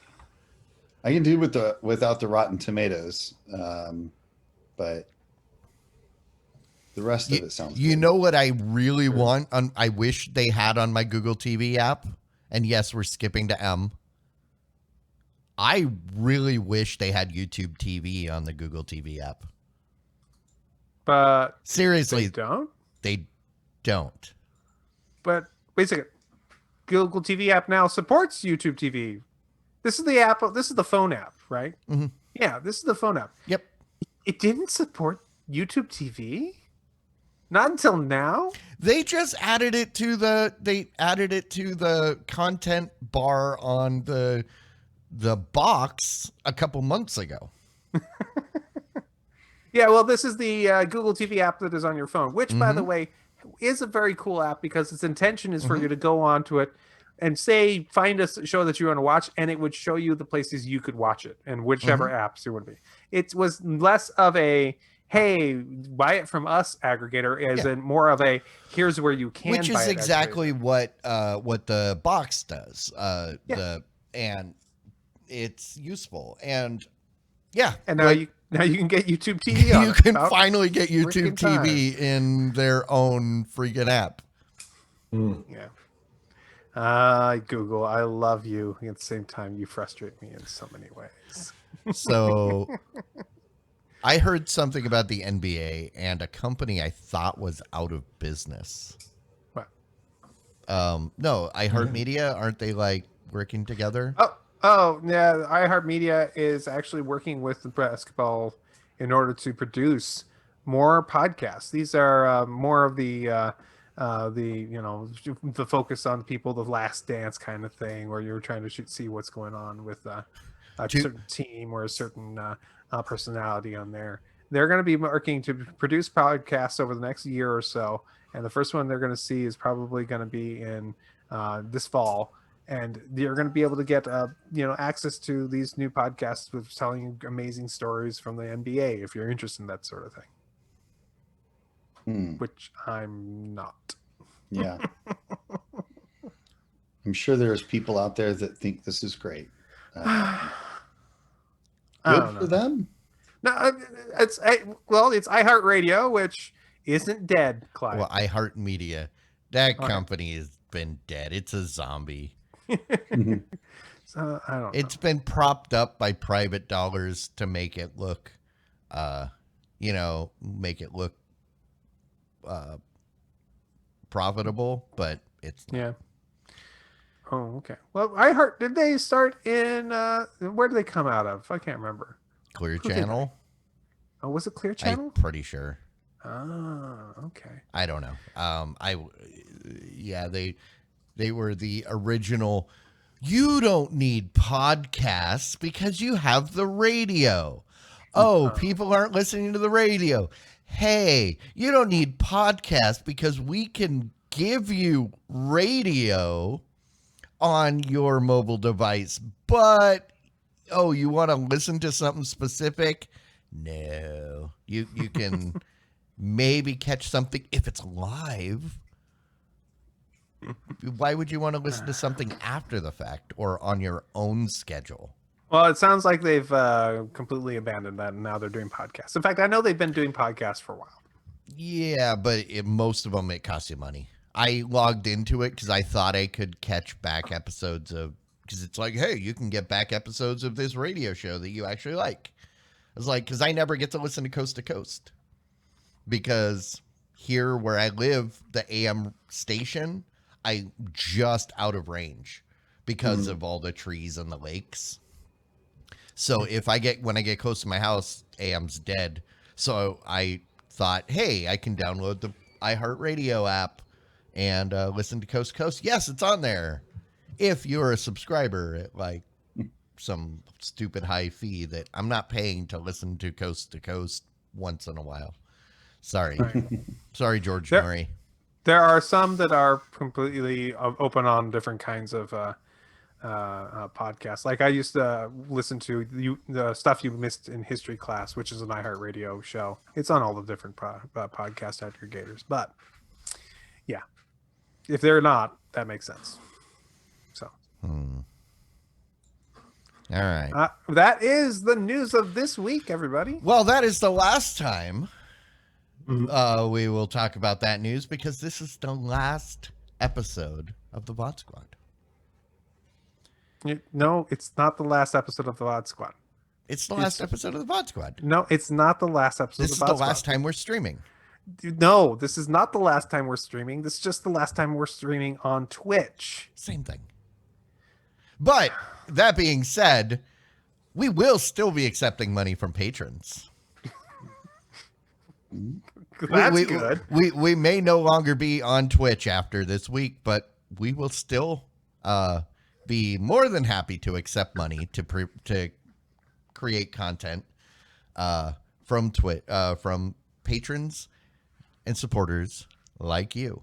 I can do without the Rotten Tomatoes, but the rest of it sounds. You know what I really want? I wish they had on my Google TV app. And yes, we're skipping to M. I really wish they had YouTube TV on the Google TV app. But Seriously, they don't. They don't. But wait a second. Google TV app now supports YouTube TV. This is the app. This is the phone app, right? Mm-hmm. Yeah, this is the phone app. Yep. It didn't support YouTube TV. Not until now. They just added it to the content bar on the box a couple months ago. Yeah, well, this is the Google TV app that is on your phone, which, by the way, is a very cool app because its intention is for you to go onto it and find a show that you want to watch, and it would show you the places you could watch it and whichever apps you would be. It was less of a, hey, buy it from us aggregator, as in more of a, here's where you can Which buy is it exactly what the box does. And it's useful. And and now you can get YouTube TV on you it. can finally get YouTube TV in their own freaking app. Yeah. Google, I love you. At the same time, you frustrate me in so many ways. So I heard something about the NBA and a company I thought was out of business. What? No, iHeartMedia, aren't they like working together? Oh, yeah. iHeartMedia is actually working with the basketball in order to produce more podcasts. These are more of the focus on people, the Last Dance kind of thing, where you're trying to see what's going on with a certain team or a certain personality on there. They're going to be working to produce podcasts over the next year or so, and the first one they're going to see is probably going to be in this fall. And you're going to be able to get, access to these new podcasts with telling amazing stories from the NBA if you're interested in that sort of thing. Which I'm not. Yeah. I'm sure there's people out there that think this is great. Good for them. No, it's iHeartRadio, which isn't dead, Clyde. Well, iHeartMedia, that company has been dead. It's a zombie. So I don't know. It's been propped up by private dollars to make it look, profitable, but it's not. Yeah. Oh, okay. Well, did they start in, where did they come out of? I can't remember. Clear Channel? Oh, was it Clear Channel? I'm pretty sure. Oh, okay. I don't know. They were the original. You don't need podcasts because you have the radio. Oh, people aren't listening to the radio. Hey, you don't need podcasts because we can give you radio on your mobile device. But, you want to listen to something specific? No. You can maybe catch something if it's live. Why would you want to listen to something after the fact or on your own schedule? Well, it sounds like they've completely abandoned that, and now they're doing podcasts. In fact, I know they've been doing podcasts for a while. Yeah, but most of them, it costs you money. I logged into it because I thought I could catch back episodes because it's like, hey, you can get back episodes of this radio show that you actually like. I was like, because I never get to listen to Coast to Coast. Because here where I live, the AM station, I'm just out of range because of all the trees and the lakes. So when I get close to my house, AM's dead. So I thought, hey, I can download the iHeartRadio app and listen to Coast to Coast. Yes, it's on there. If you're a subscriber at like some stupid high fee that I'm not paying to listen to Coast once in a while. Sorry. Sorry, George Murray. There are some that are completely open on different kinds of podcasts. Like I used to listen to the Stuff You Missed in History Class, which is an iHeartRadio show. It's on all the different podcast aggregators. But yeah, if they're not, that makes sense. So. All right. That is the news of this week, everybody. Well, that is the last time we will talk about that news because this is the last episode of the VOD Squad. No, it's not the last episode of the VOD Squad. It's the last episode of the VOD Squad. No, it's not the last episode of the VOD Squad. This is the last time we're streaming. No, this is not the last time we're streaming. This is just the last time we're streaming on Twitch. Same thing. But that being said, we will still be accepting money from patrons. That's good. We may no longer be on Twitch after this week, but we will still be more than happy to accept money to create content from from patrons and supporters like you.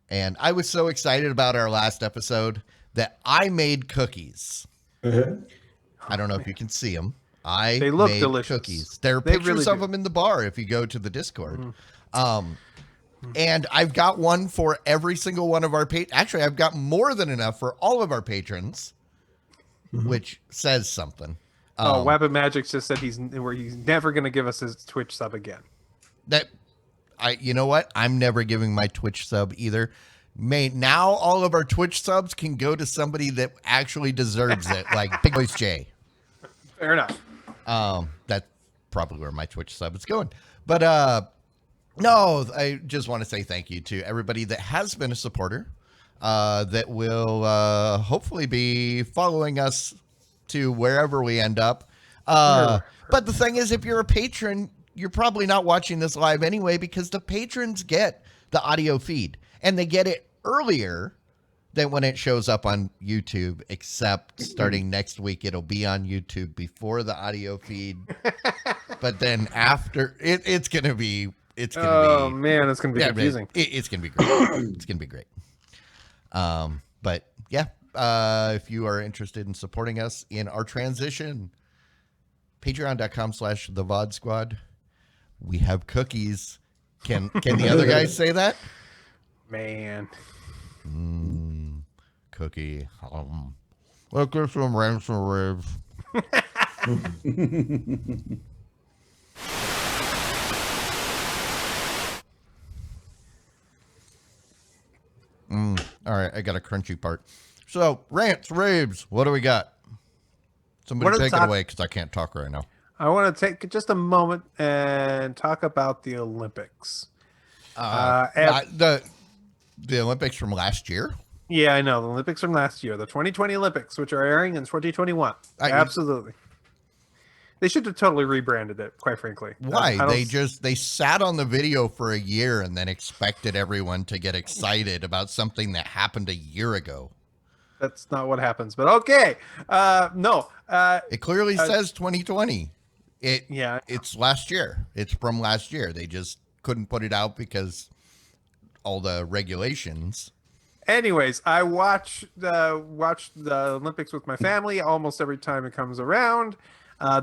And I was so excited about our last episode that I made cookies. I don't know if you can see them. They look made delicious. Cookies. There are They pictures really of do. them in the bar if you go to the Discord. And I've got one for every single one of our actually, I've got more than enough for all of our patrons, which says something. Weapon Magic just said he's never going to give us his Twitch sub again. You know what? I'm never giving my Twitch sub either. Now all of our Twitch subs can go to somebody that actually deserves it, like Big Voice J. Fair enough. That's probably where my Twitch sub is going. But no, I just want to say thank you to everybody that has been a supporter, that will hopefully be following us to wherever we end up. But the thing is, if you're a patron, you're probably not watching this live anyway, because the patrons get the audio feed and they get it earlier than when it shows up on YouTube, except starting next week, it'll be on YouTube before the audio feed. But then after it's going to be, oh man, it's going to be confusing. It's going to be great. It's going to be great. But yeah, if you are interested in supporting us in our transition, patreon.com/the VOD Squad. We have cookies. Can the other guys say that? Man. Cookie. Let's get some ransom ribs. All right, I got a crunchy part. So, rants, raves, what do we got? Somebody take it away, because I can't talk right now. I want to take just a moment and talk about the Olympics. The Olympics from last year? Yeah, I know. The Olympics from last year. The 2020 Olympics, which are airing in 2021. Absolutely. They should have totally rebranded it, quite frankly. Why? They sat on the video for a year and then expected everyone to get excited about something that happened a year ago. That's not what happens, but okay. No. It clearly says 2020. Yeah. It's last year. It's from last year. They just couldn't put it out because all the regulations. Anyways, I watch the Olympics with my family almost every time it comes around.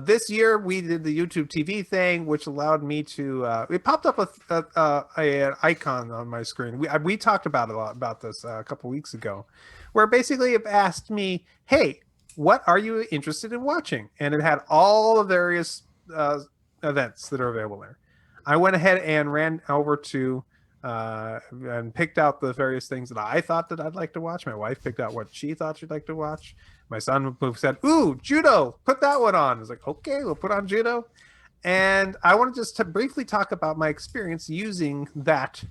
This year we did the YouTube TV thing, which allowed me to. It popped up an icon on my screen. We talked about this a couple weeks ago, where basically it asked me, "Hey, what are you interested in watching?" And it had all the various events that are available there. I went ahead and ran over to and picked out the various things that I thought that I'd like to watch. My wife picked out what she thought she'd like to watch. My son said, "Ooh, judo, put that one on." I was like, "Okay, we'll put on judo." And I want to just briefly talk about my experience using that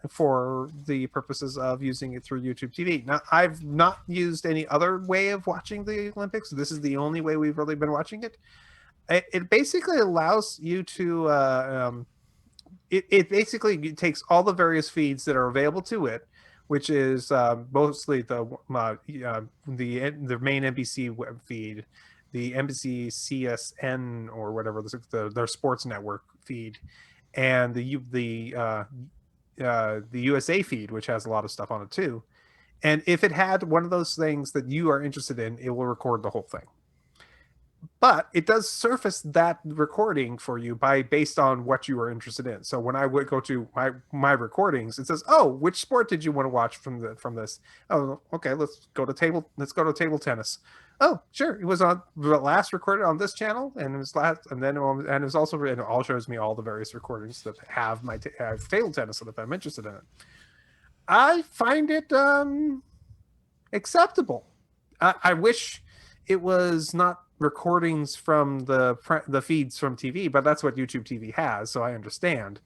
for the purposes of using it through YouTube TV. Now, I've not used any other way of watching the Olympics. This is the only way we've really been watching it. It basically allows you to it basically takes all the various feeds that are available to it, which is mostly the main NBC web feed, the NBC CSN or whatever their sports network feed, and the USA feed, which has a lot of stuff on it too. And if it had one of those things that you are interested in, it will record the whole thing. But it does surface that recording for you based on what you are interested in. So when I would go to my recordings, it says, "Oh, which sport did you want to watch from this?" Oh, okay, let's go to table tennis. Oh, sure, it was on the last recorded on this channel, and it was it was also, and it all shows me all the various recordings that have table tennis, and if I'm interested in it, I find it acceptable. I wish it was not recordings from the feeds from TV, but that's what YouTube TV has, so I understand.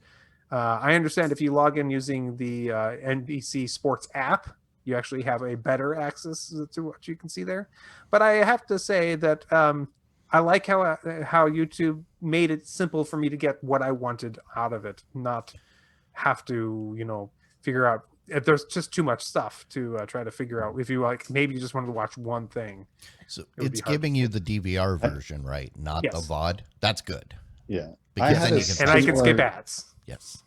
I understand if you log in using the NBC Sports app, you actually have a better access to what you can see there. But I have to say that I like how YouTube made it simple for me to get what I wanted out of it, not have to, figure out if there's just too much stuff to try to figure out. If you maybe you just wanted to watch one thing. So It would be it's hard to giving you the DVR version, right? Not the Yes. VOD. That's good. Yeah. Because had then a you can And I can skip similar- ads. Yes.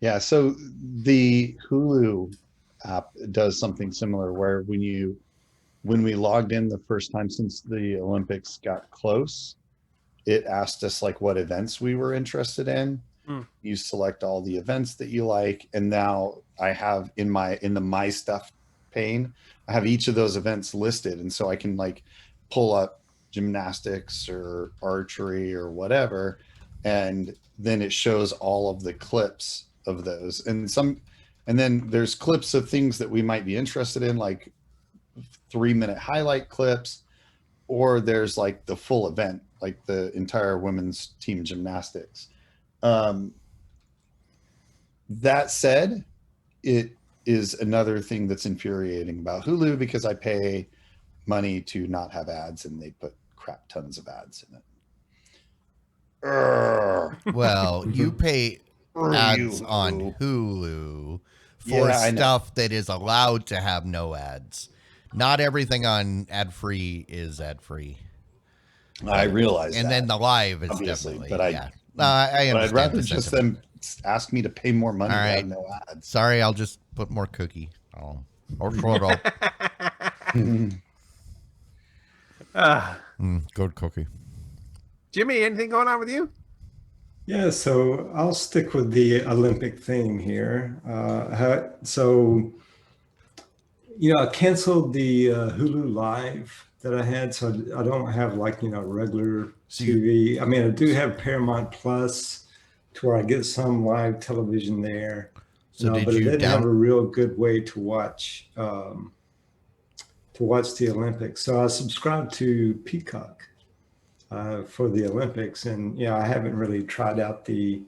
Yeah, so the Hulu app does something similar where when we logged in the first time since the Olympics got close, it asked us like what events we were interested in. You select all the events that you like, and now I have in the My Stuff pane, I have each of those events listed, and so I can like pull up gymnastics or archery or whatever, and then it shows all of the clips of those, and then there's clips of things that we might be interested in, like 3-minute highlight clips, or there's like the full event, like the entire women's team gymnastics. That said, it is another thing that's infuriating about Hulu because I pay money to not have ads and they put crap tons of ads in it. Well, you pay ads you, on Hulu for Yeah, I know. stuff that is allowed to have no ads. Not everything on ad-free is ad-free. I realize And that, then the live is obviously, definitely, but I yeah. I but understand I'd rather the just sentiment. them ask me to pay more money All to right. have no ads. Sorry, I'll just put more cookie. Or short up. Good cookie. Jimmy, anything going on with you? Yeah, so I'll stick with the Olympic theme here. So, I canceled the Hulu Live that I had, so I don't have regular TV. I mean, I do have Paramount Plus, to where I get some live television there. So did but you it didn't have a real good way to watch the Olympics. So I subscribed to Peacock for the Olympics, and I haven't really tried out the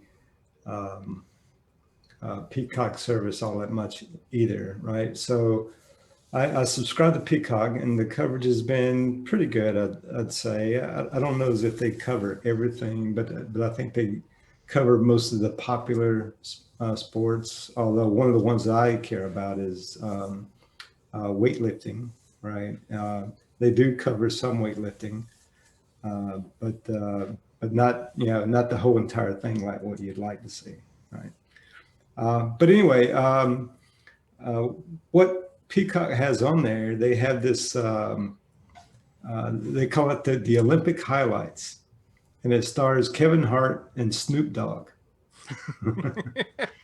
Peacock service all that much either, right? So I subscribe to Peacock, and the coverage has been pretty good. I'd say I don't know as if they cover everything, but I think they cover most of the popular sports. Although one of the ones that I care about is weightlifting, right? They do cover some weightlifting, but not not the whole entire thing like what you'd like to see, right? But anyway, what Peacock has on there, they have this, they call it the Olympic highlights, and it stars Kevin Hart and Snoop Dogg.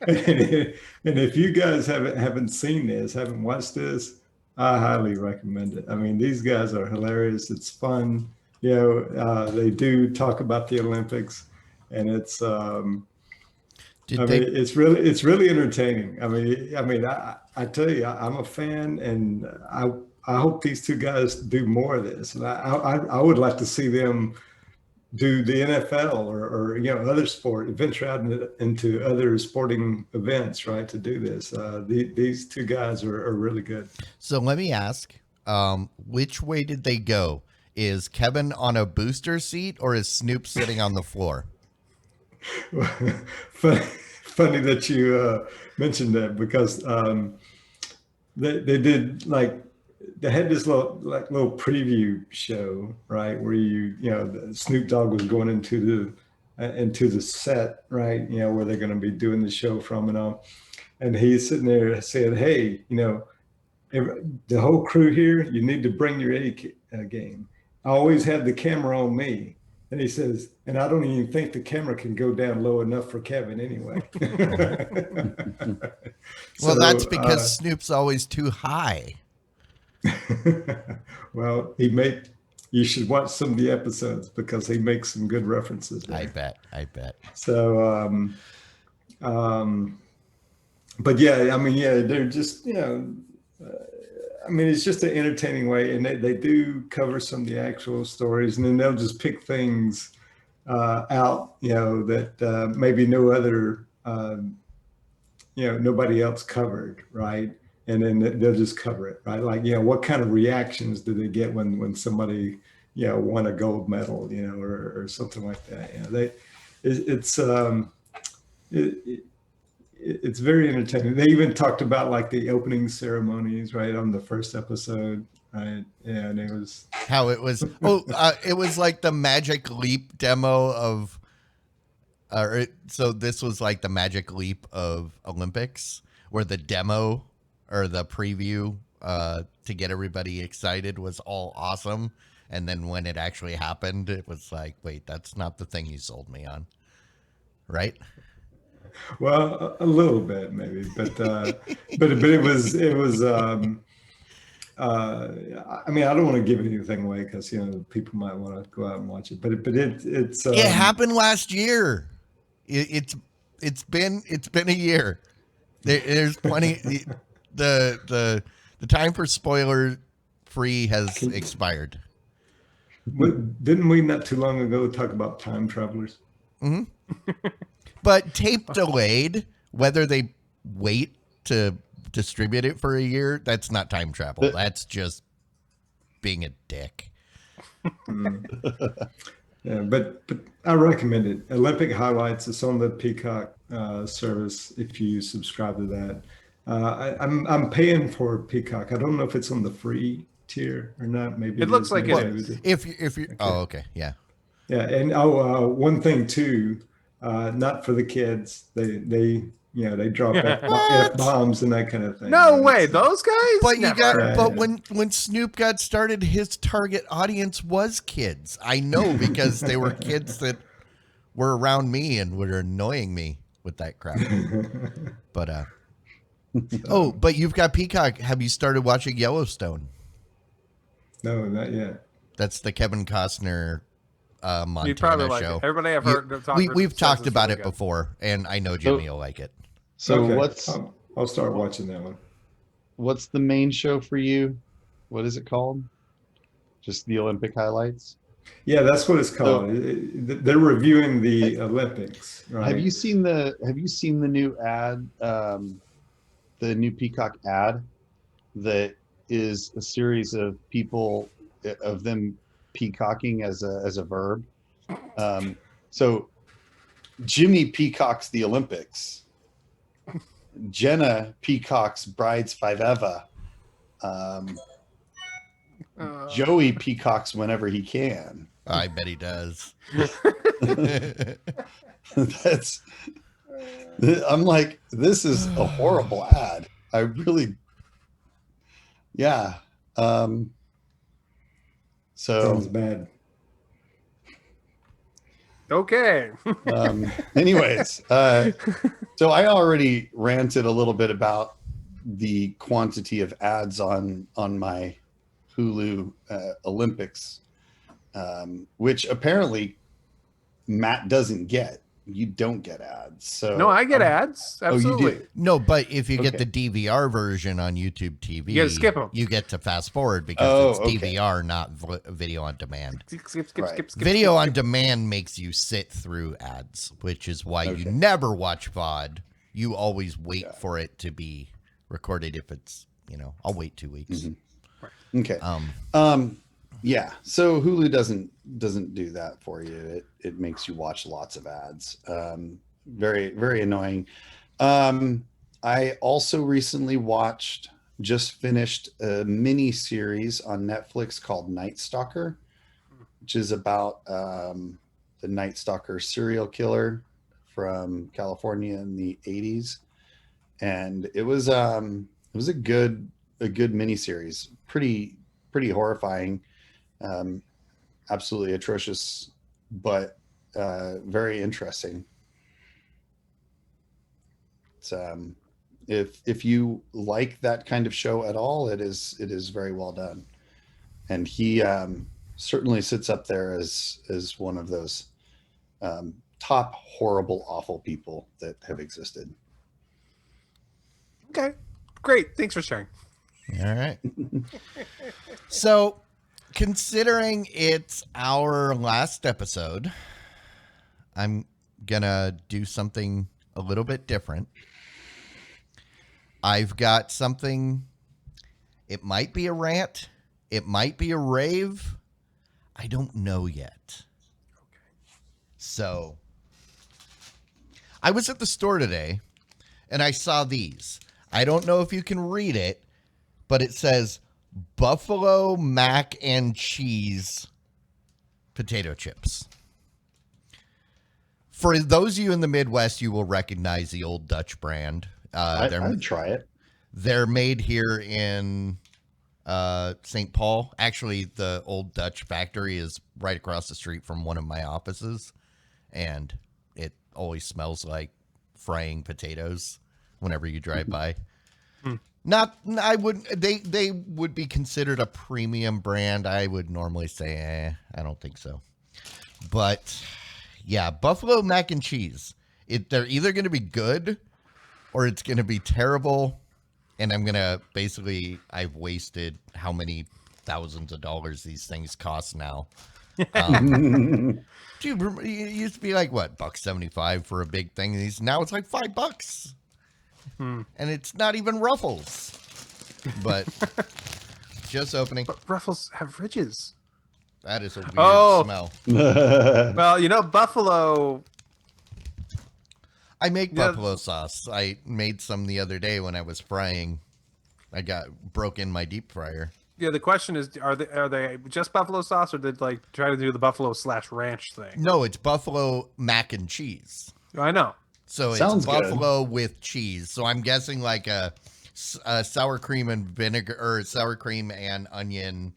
And if you guys haven't seen this, haven't watched this, I highly recommend it. I mean, these guys are hilarious. It's fun. They do talk about the Olympics, and it's it's really entertaining. I tell you, I'm a fan, and I hope these two guys do more of this. And I would like to see them do the NFL or other sport, venture out into other sporting events, right? To do this. These two guys are really good. So let me ask, which way did they go? Is Kevin on a booster seat or is Snoop sitting on the floor? Funny that you mentioned that, because they did they had this little preview show, right, where Snoop Dogg was going into the set, right, where they're going to be doing the show from and all, and he's sitting there saying, hey, the whole crew here, you need to bring your A game. I always have the camera on me. And he says, and I don't even think the camera can go down low enough for Kevin anyway. Well, that's because Snoop's always too high. Well, you should watch some of the episodes because he makes some good references there. I bet. So, but yeah, they're just, it's just an entertaining way, and they do cover some of the actual stories, and then they'll just pick things out, that maybe no other, nobody else covered, right? And then they'll just cover it, right? Like, what kind of reactions do they get when somebody, won a gold medal, or something like that. It's very entertaining. They even talked about like the opening ceremonies, right, on the first episode, right? And it was how it was. It was like the Magic Leap demo of. So this was like the Magic Leap of Olympics, where the demo or the preview to get everybody excited was all awesome, and then when it actually happened, it was like, wait, that's not the thing you sold me on, right? well, a little bit maybe, but it was. I mean, I don't want to give anything away because people might want to go out and watch it, but it's It happened last year. It's been a year. There's plenty. The time for spoiler free has expired. Didn't we not too long ago talk about time travelers? Mm-hmm. But tape delayed, whether they wait to distribute it for a year, that's not time travel. That's just being a dick. Yeah, but I recommend it. Olympic Highlights. It's on the Peacock service if you subscribe to that. I'm paying for Peacock. I don't know if it's on the free tier or not. Maybe it looks like it is. If you okay. Oh, okay, yeah. Yeah, and one thing too, not for the kids. They drop F-bombs and that kind of thing. No way, those guys. But when Snoop got started, his target audience was kids. I know because they were kids that were around me and were annoying me with that crap. But but you've got Peacock. Have you started watching Yellowstone? No, not yet. That's the Kevin Costner Montana You'd probably like show. it. Everybody I've heard we've talked about it before, and I know Jimmy will like it. So okay. I'll start watching that one. What's the main show for you? What is it called? Just the Olympic highlights? Yeah, that's what it's called. They're reviewing the Olympics. Right? Have you seen the new ad, the new Peacock ad that is a series of people of them peacocking as a verb? So Jimmy peacocks the Olympics. Jenna peacocks Brides Five Eva. Joey peacocks whenever he can. I bet he does. I'm like, this is a horrible ad. I really, yeah. Sounds bad. Okay. Anyways, so I already ranted a little bit about the quantity of ads on my Hulu Olympics, which apparently Matt doesn't get. You don't get ads. So no, I get ads. Absolutely. Oh, you do? No, but if you get the DVR version on YouTube TV, you gotta skip them. You get to fast forward because it's DVR, not video on demand. Skip. Video on demand makes you sit through ads, which is why you never watch VOD. You always wait for it to be recorded. If it's, I'll wait 2 weeks. Mm-hmm. Okay. Yeah. So Hulu doesn't do that for you. It makes you watch lots of ads. Very, very annoying. I also recently just finished a mini series on Netflix called Night Stalker, which is about the Night Stalker serial killer from California in the 80s. And it was a good mini series. Pretty horrifying. Absolutely atrocious, but very interesting. It's, if you like that kind of show at all, it is very well done, and he certainly sits up there as one of those top horrible, awful people that have existed. Okay, great. Thanks for sharing. All right. So, considering it's our last episode, I'm gonna do something a little bit different. I've got something. It might be a rant. It might be a rave. I don't know yet. So I was at the store today and I saw these. I don't know if you can read it, but it says Buffalo mac and cheese potato chips. For those of you in the Midwest, you will recognize the Old Dutch brand. I'd try it. They're made here in St. Paul. Actually, the Old Dutch factory is right across the street from one of my offices, and it always smells like frying potatoes whenever you drive by. I wouldn't. They would be considered a premium brand. I would normally say, I don't think so. But yeah, Buffalo mac and cheese. They're either going to be good or it's going to be terrible. And I'm going to I've wasted how many thousands of dollars these things cost now. Dude, it used to be like, what, $1.75 for a big thing. Now it's like $5. And it's not even Ruffles. But just opening. But Ruffles have ridges. That is a weird smell. Well, Buffalo. I make buffalo sauce. I made some the other day when I was frying. I broke in my deep fryer. Yeah, the question is, are they just buffalo sauce, or did try to do the buffalo/ranch thing? No, it's buffalo mac and cheese. I know. So Sounds it's buffalo with cheese. So I'm guessing like a sour cream and vinegar, or sour cream and onion,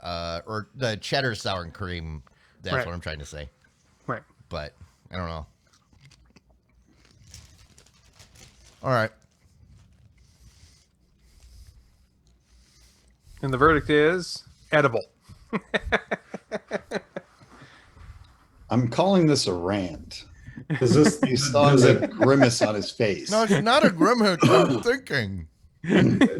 or the cheddar sour cream. That's Right. what I'm trying to say. Right. But I don't know. All right. And the verdict is edible. I'm calling this a rant. Does this You saw the grimace on his face. No, it's not a grimace. I'm thinking.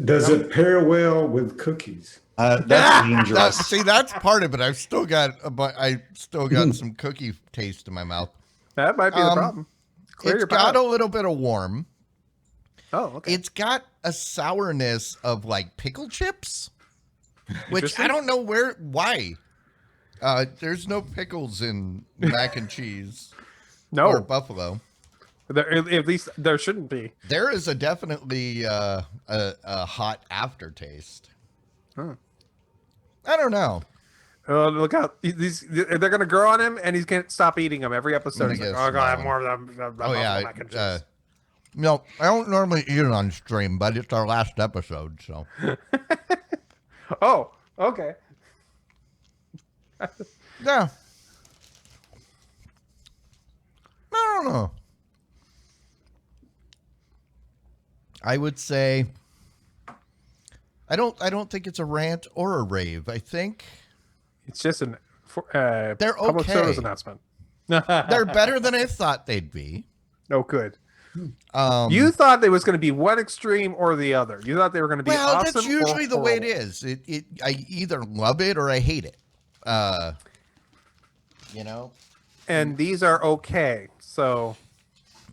does it pair well with cookies? That's dangerous. See, that's part of it. I've still got some cookie taste in my mouth. That might be the problem. Clear It's your got palate. a little bit of warm. Oh, okay. It's got a sourness of like pickle chips, which Interesting. I don't know why. There's no pickles in mac and cheese or No, buffalo. at least there shouldn't be. There is definitely a hot aftertaste. Huh. I don't know. Look out! They're gonna grow on him, and he's gonna stop eating them every episode. He's like, guess oh, I gotta have no. more of them. Oh yeah. mac and cheese." No, I don't normally eat it on stream, but it's our last episode, so. Oh, okay. Yeah. I don't know. I would say I don't think it's a rant or a rave. I think It's just an They're public okay. service announcement. they're better than I thought they'd be. Oh, good. You thought there was going to be one extreme or the other. You thought they were going to be Well, awesome that's usually or the way it horrible. is. I either love it or I hate it. You know, And these are okay. So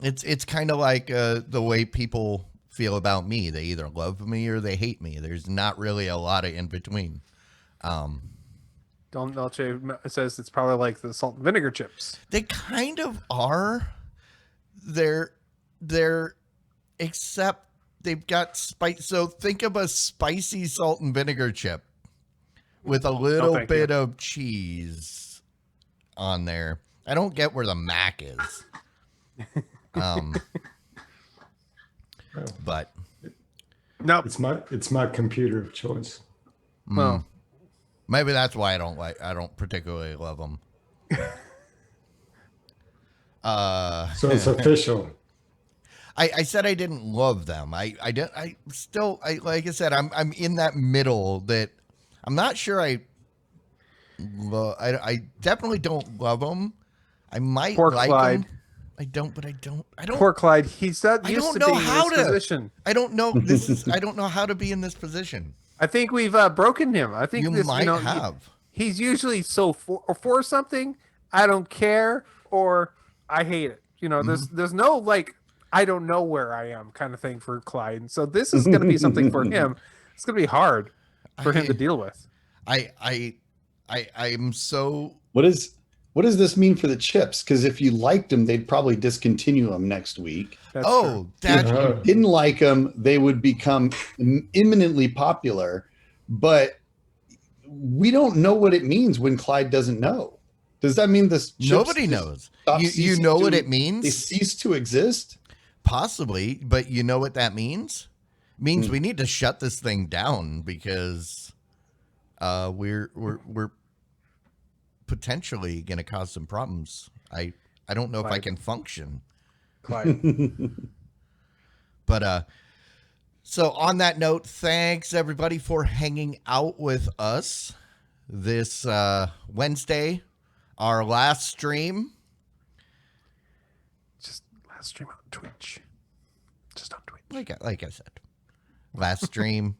it's kind of like the way people feel about me. They either love me or they hate me. There's not really a lot of in between. Don Dolce says it's probably like the salt and vinegar chips. They kind of are. They're except they've got spice. So think of a spicy salt and vinegar chip with a little thank bit of cheese on there. I don't get where the mac is. But No, It's my computer of choice. well, maybe that's why I don't particularly love them. So it's official. I said I didn't love them. I like I said, I'm in that middle that I'm not sure I definitely don't love them. I might Poor like Clyde. them. I don't. poor Clyde. He's not I used don't to know being how in this to. position. I don't know. I don't know how to be in this position. I think we've broken him. I think You this, might know, have. He's usually so for something. I don't care or I hate it. You know, there's no like I don't know where I am kind of thing for Clyde. And so this is going to be something for him. It's going to be hard for him to deal with. I I'm so. What does this mean for the chips? Because if you liked them, they'd probably discontinue them next week. That's true. Oh, that. Uh-huh. Didn't like them, they would become imminently popular. But we don't know what it means when Clyde doesn't know. Does that mean this? Nobody knows. You know what it means? They cease to exist. Possibly, but you know what that means? It means we need to shut this thing down because we're potentially going to cause some problems. I don't know if I can function. Clyde. But so on that note, thanks everybody for hanging out with us this Wednesday, our last stream. Just last stream on Twitch. Just on Twitch. Like I said, last stream.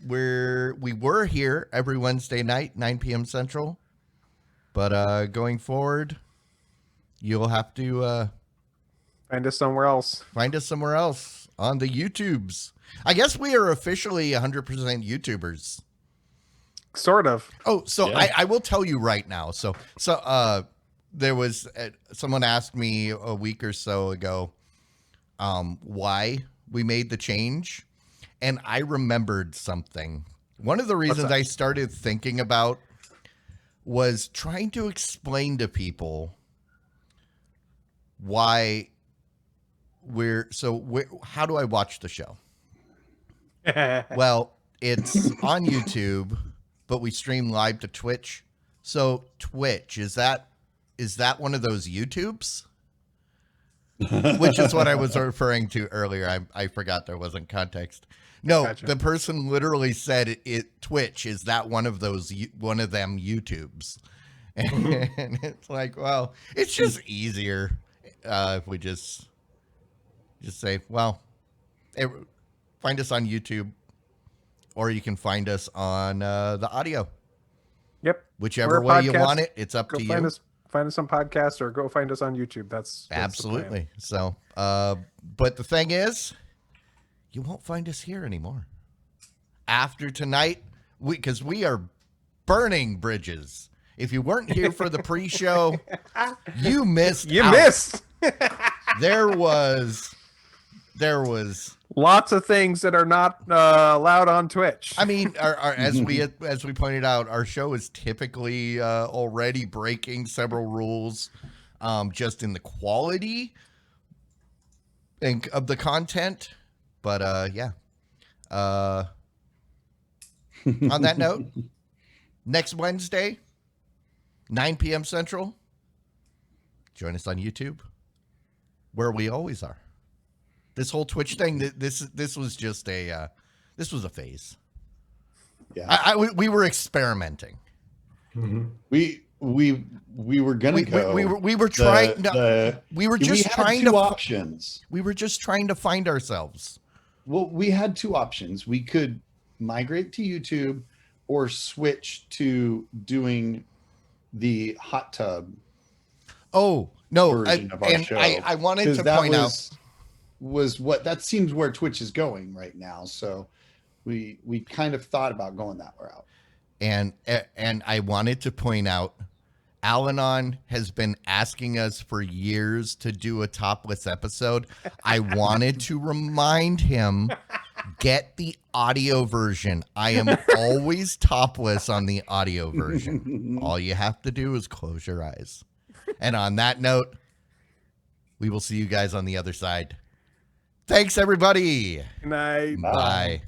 We were here every Wednesday night, 9 p.m. Central, but going forward, you'll have to Find us somewhere else. find us somewhere else on the YouTubes. I guess we are officially 100% YouTubers. Sort of. Oh, so Yeah. I will tell you right now. So there was someone asked me a week or so ago why we made the change, and I remembered something. One of the reasons I started thinking about was trying to explain to people why how do I watch the show? Well, it's on YouTube, but we stream live to Twitch. So Twitch, is that one of those YouTubes? Which is what I was referring to earlier. I forgot there wasn't context. No, Gotcha. The person literally said Twitch, is that one of them YouTubes? And it's like, well, it's just easier if we just say, well, find us on YouTube, or you can find us on the audio. Yep. Whichever We're a way you podcast. want it, it's up Go to find you. us. Find us on podcasts or go find us on YouTube. That's the plan. Absolutely. So, but the thing is, you won't find us here anymore. After tonight, because we are burning bridges. If you weren't here for the pre-show, you missed. You out. missed. There was. Lots of things that are not allowed on Twitch. I mean, as we pointed out, our show is typically already breaking several rules, just in the quality of the content. But yeah. On that note, next Wednesday, 9 p.m. Central, join us on YouTube, where we always are. This whole Twitch thing, this was just this was a phase. Yeah, We were experimenting. Mm-hmm. we were gonna go. We were trying. We were just had trying two to. options. We were just trying to find ourselves. Well, we had two options. We could migrate to YouTube or switch to doing the hot tub Oh no! version of our And show. I wanted 'Cause to that point out. was what that seems where Twitch is going right now. So we kind of thought about going that route. And I wanted to point out, Al-Anon has been asking us for years to do a topless episode. I wanted to remind him, get the audio version. I am always topless on the audio version. All you have to do is close your eyes. And on that note, we will see you guys on the other side. Thanks, everybody. Good night. Bye.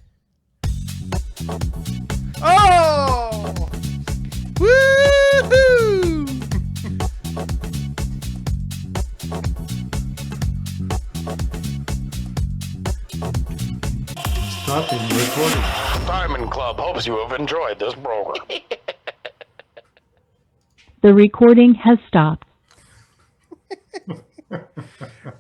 Oh! Woo-hoo! Stopping recording. Diamond Club hopes you have enjoyed this program. The recording has stopped.